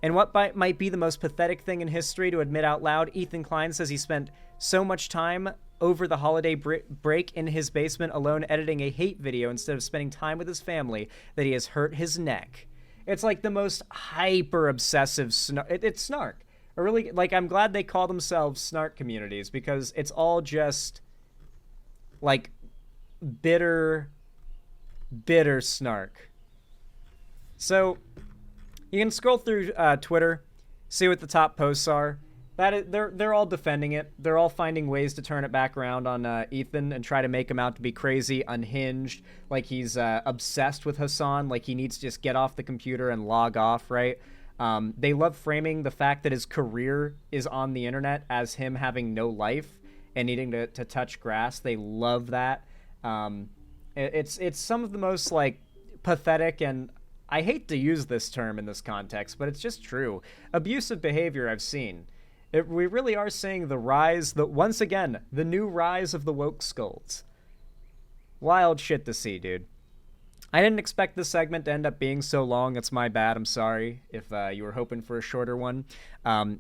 And what might be the most pathetic thing in history to admit out loud, Ethan Klein says he spent so much time over the holiday break in his basement alone editing a hate video instead of spending time with his family that he has hurt his neck. It's like the most hyper-obsessive snark. It's snark. I really, like, I'm glad they call themselves snark communities because it's all just, like, bitter snark. So, you can scroll through Twitter, see what the top posts are. They're all defending it. They're all finding ways to turn it back around on Ethan and try to make him out to be crazy, unhinged, like he's obsessed with Hassan, like he needs to just get off the computer and log off, right? They love framing the fact that his career is on the internet as him having no life and needing to touch grass. They love that. It's some of the most, like, pathetic and, I hate to use this term in this context, but it's just true, abusive behavior I've seen. We really are seeing the rise, once again, the new rise of the woke skulls. Wild shit to see, dude. I didn't expect this segment to end up being so long. It's my bad. I'm sorry if you were hoping for a shorter one.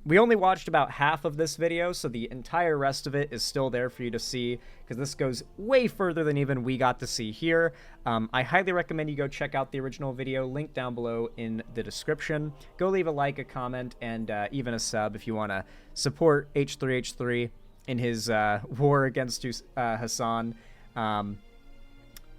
We only watched about half of this video, so the entire rest of it is still there for you to see, because this goes way further than even we got to see here. I highly recommend you go check out the original video, link down below in the description. Go leave a like, a comment, and even a sub if you want to support H3H3 in his war against Hassan.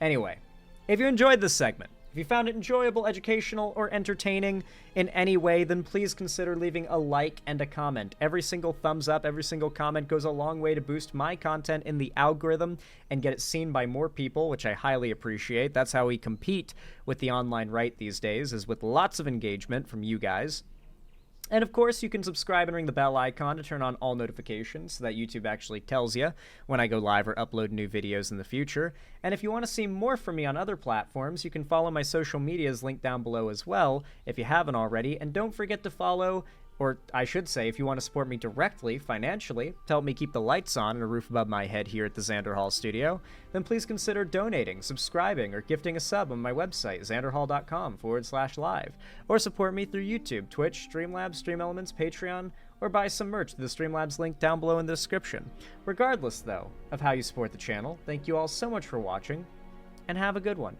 Anyway. If you enjoyed this segment, if you found it enjoyable, educational, or entertaining in any way, then please consider leaving a like and a comment. Every single thumbs up, every single comment goes a long way to boost my content in the algorithm and get it seen by more people, which I highly appreciate. That's how we compete with the online right these days, is with lots of engagement from you guys. And of course, you can subscribe and ring the bell icon to turn on all notifications so that YouTube actually tells you when I go live or upload new videos in the future. And if you want to see more from me on other platforms, you can follow my social medias linked down below as well, if you haven't already. And don't forget to follow, or I should say, if you want to support me directly, financially, to help me keep the lights on and a roof above my head here at the Xander Hall studio, then please consider donating, subscribing, or gifting a sub on my website, xanderhall.com/live, or support me through YouTube, Twitch, Streamlabs, StreamElements, Patreon, or buy some merch to the Streamlabs link down below in the description. Regardless, though, of how you support the channel, thank you all so much for watching, and have a good one.